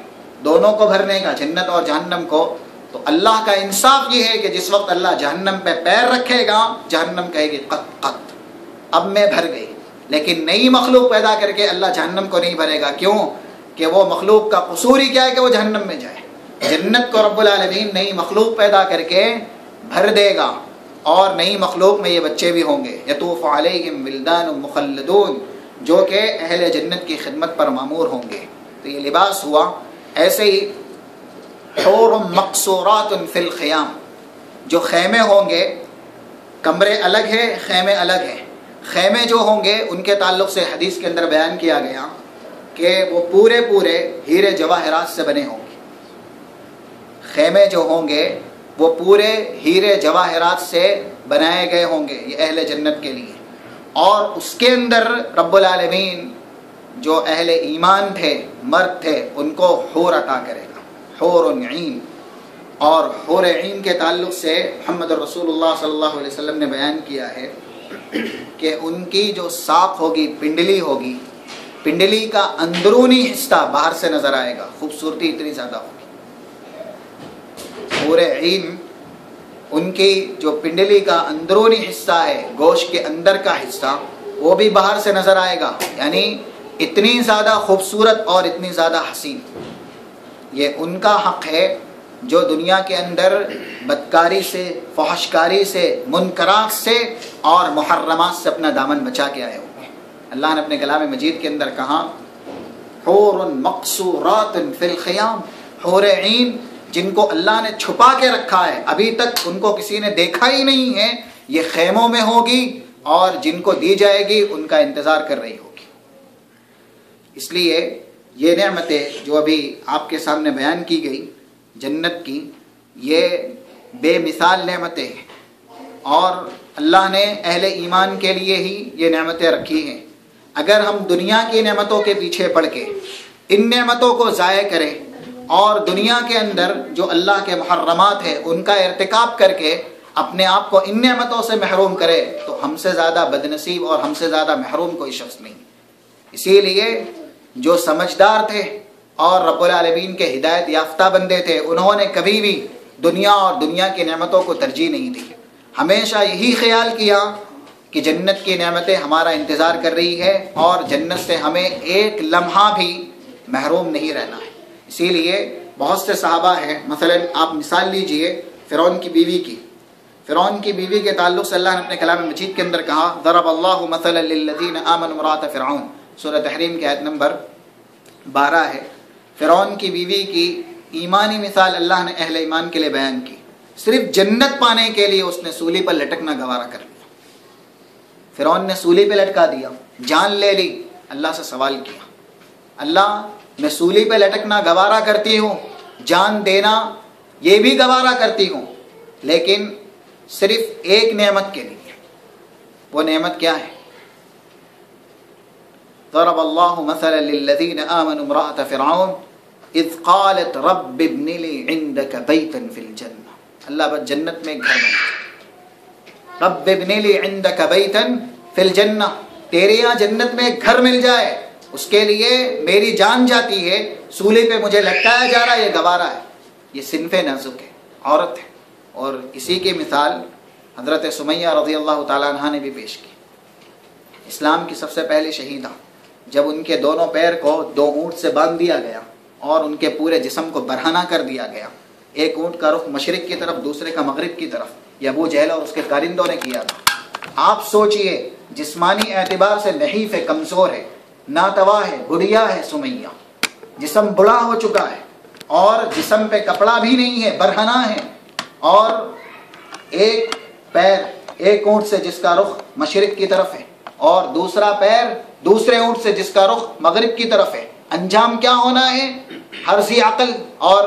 دونوں کو بھرنے کا، جنت اور جہنم کو۔ تو اللہ کا انصاف یہ ہے کہ جس وقت اللہ جہنم پہ پیر رکھے گا، جہنم کہے گی قط قط، اب میں بھر گئی۔ لیکن نئی مخلوق پیدا کر کے اللہ جہنم کو نہیں بھرے گا، کیوں؟ کہ وہ مخلوق کا قصور ہی کیا ہے کہ وہ جہنم میں جائے۔ جنت کو رب العالمین نئی مخلوق پیدا کر کے بھر دے گا، اور نئی مخلوق میں یہ بچے بھی ہوں گے، یطوف علیہم ولدان مخلدون، جو کہ اہل جنت کی خدمت پر مامور ہوں گے۔ تو یہ لباس ہوا۔ ایسے ہی حور مقصورات فی الخیام، جو خیمے ہوں گے، کمرے الگ ہے، خیمے الگ ہیں۔ خیمے جو ہوں گے ان کے تعلق سے حدیث کے اندر بیان کیا گیا کہ وہ پورے ہیرے جواہرات سے بنے ہوں گے۔ خیمے جو ہوں گے وہ پورے ہیرے جواہرات سے بنائے گئے ہوں گے، یہ اہل جنت کے لیے۔ اور اس کے اندر رب العالمین جو اہل ایمان تھے، مرد تھے، ان کو حور عطا کرے گا، حور عین۔ اور حور عین کے تعلق سے محمد رسول اللہ صلی اللہ علیہ وسلم نے بیان کیا ہے کہ ان کی جو ساق ہوگی، پنڈلی ہوگی، پنڈلی کا اندرونی حصہ باہر سے نظر آئے گا، خوبصورتی اتنی زیادہ ہوگی۔ حور عین ان کی جو پنڈلی کا اندرونی حصہ ہے، گوشت کے اندر کا حصہ، وہ بھی باہر سے نظر آئے گا، یعنی اتنی زیادہ خوبصورت اور اتنی زیادہ حسین۔ یہ ان کا حق ہے جو دنیا کے اندر بدکاری سے، فحشکاری سے، منکرات سے اور محرمات سے اپنا دامن بچا کے آئے ہوئے۔ اللہ نے اپنے کلام مجید کے اندر کہا حور مقصورات فی الخیام، حور عین جن کو اللہ نے چھپا کے رکھا ہے، ابھی تک ان کو کسی نے دیکھا ہی نہیں ہے، یہ خیموں میں ہوگی، اور جن کو دی جائے گی ان کا انتظار کر رہی ہوگی۔ اس لیے یہ نعمتیں جو ابھی آپ کے سامنے بیان کی گئی جنت کی، یہ بے مثال نعمتیں ہیں، اور اللہ نے اہل ایمان کے لیے ہی یہ نعمتیں رکھی ہیں۔ اگر ہم دنیا کی نعمتوں کے پیچھے پڑ کے ان نعمتوں کو ضائع کریں اور دنیا کے اندر جو اللہ کے محرمات ہیں ان کا ارتکاب کر کے اپنے آپ کو ان نعمتوں سے محروم کرے، تو ہم سے زیادہ بد نصیب اور ہم سے زیادہ محروم کوئی شخص نہیں۔ اسی لیے جو سمجھدار تھے اور رب العالمین کے ہدایت یافتہ بندے تھے، انہوں نے کبھی بھی دنیا اور دنیا کی نعمتوں کو ترجیح نہیں دی، ہمیشہ یہی خیال کیا کہ جنت کی نعمتیں ہمارا انتظار کر رہی ہے، اور جنت سے ہمیں ایک لمحہ بھی محروم نہیں رہنا ہے۔ اسی لیے بہت سے صحابہ ہیں، مثلا آپ مثال لیجئے فرعون کی بیوی کی۔ فرعون کی بیوی کے تعلق سے اللہ نے اپنے کلام مجید کے اندر کہا ضرب اللہ مثلا للذین آمنوا امرأۃ فرعون، سورہ تحریم کی آیت نمبر 12 ہے۔ فرعون کی بیوی کی ایمانی مثال اللہ نے اہل ایمان کے لیے بیان کی۔ صرف جنت پانے کے لیے اس نے سولی پر لٹکنا گوارا کر لیا۔ فرعون نے سولی پہ لٹکا دیا، جان لے لی، اللہ سے سوال کیا اللہ میں سولی پہ لٹکنا گوارا کرتی ہوں، جان دینا یہ بھی گوارا کرتی ہوں، لیکن صرف ایک نعمت کے لیے۔ وہ نعمت کیا ہے؟ ضرب اللہ مثلا للذین آمنوا امرأۃ فرعون اذ قالت رب ابن لی عندک بیتا فی الجنہ۔ اللہ بس جنت میں ایک گھر بنا، رب ابن لی عندک بیتا فی الجنہ، تیرے یہاں جنت میں ایک گھر مل جائے، اس کے لیے میری جان جاتی ہے، سولی پہ مجھے لٹکایا جا رہا ہے، یہ گوارا ہے۔ یہ صنف نازک ہے، عورت ہے، اور اسی کی مثال حضرت سمیہ رضی اللہ تعالیٰ عنہ نے بھی پیش کی، اسلام کی سب سے پہلی شہیدہ۔ جب ان کے دونوں پیر کو 2 اونٹ سے باندھ دیا گیا اور ان کے پورے جسم کو برہنہ کر دیا گیا، ایک اونٹ کا رخ مشرق کی طرف، دوسرے کا مغرب کی طرف، یہ ابو جہل اور اس کے کارندوں نے کیا تھا۔ آپ سوچئے جسمانی اعتبار سے نحیف ہے، کمزور ہے، ناتوا ہے، بڑھیا ہے سمیہ، جسم بڑا ہو چکا ہے اور جسم پہ کپڑا بھی نہیں ہے، برہنہ ہے، اور ایک پیر ایک اونٹ سے جس کا رخ مشرق کی طرف ہے اور دوسرا پیر دوسرے اونٹ سے جس کا رخ مغرب کی طرف ہے، انجام کیا ہونا ہے؟ ہر ذی عقل اور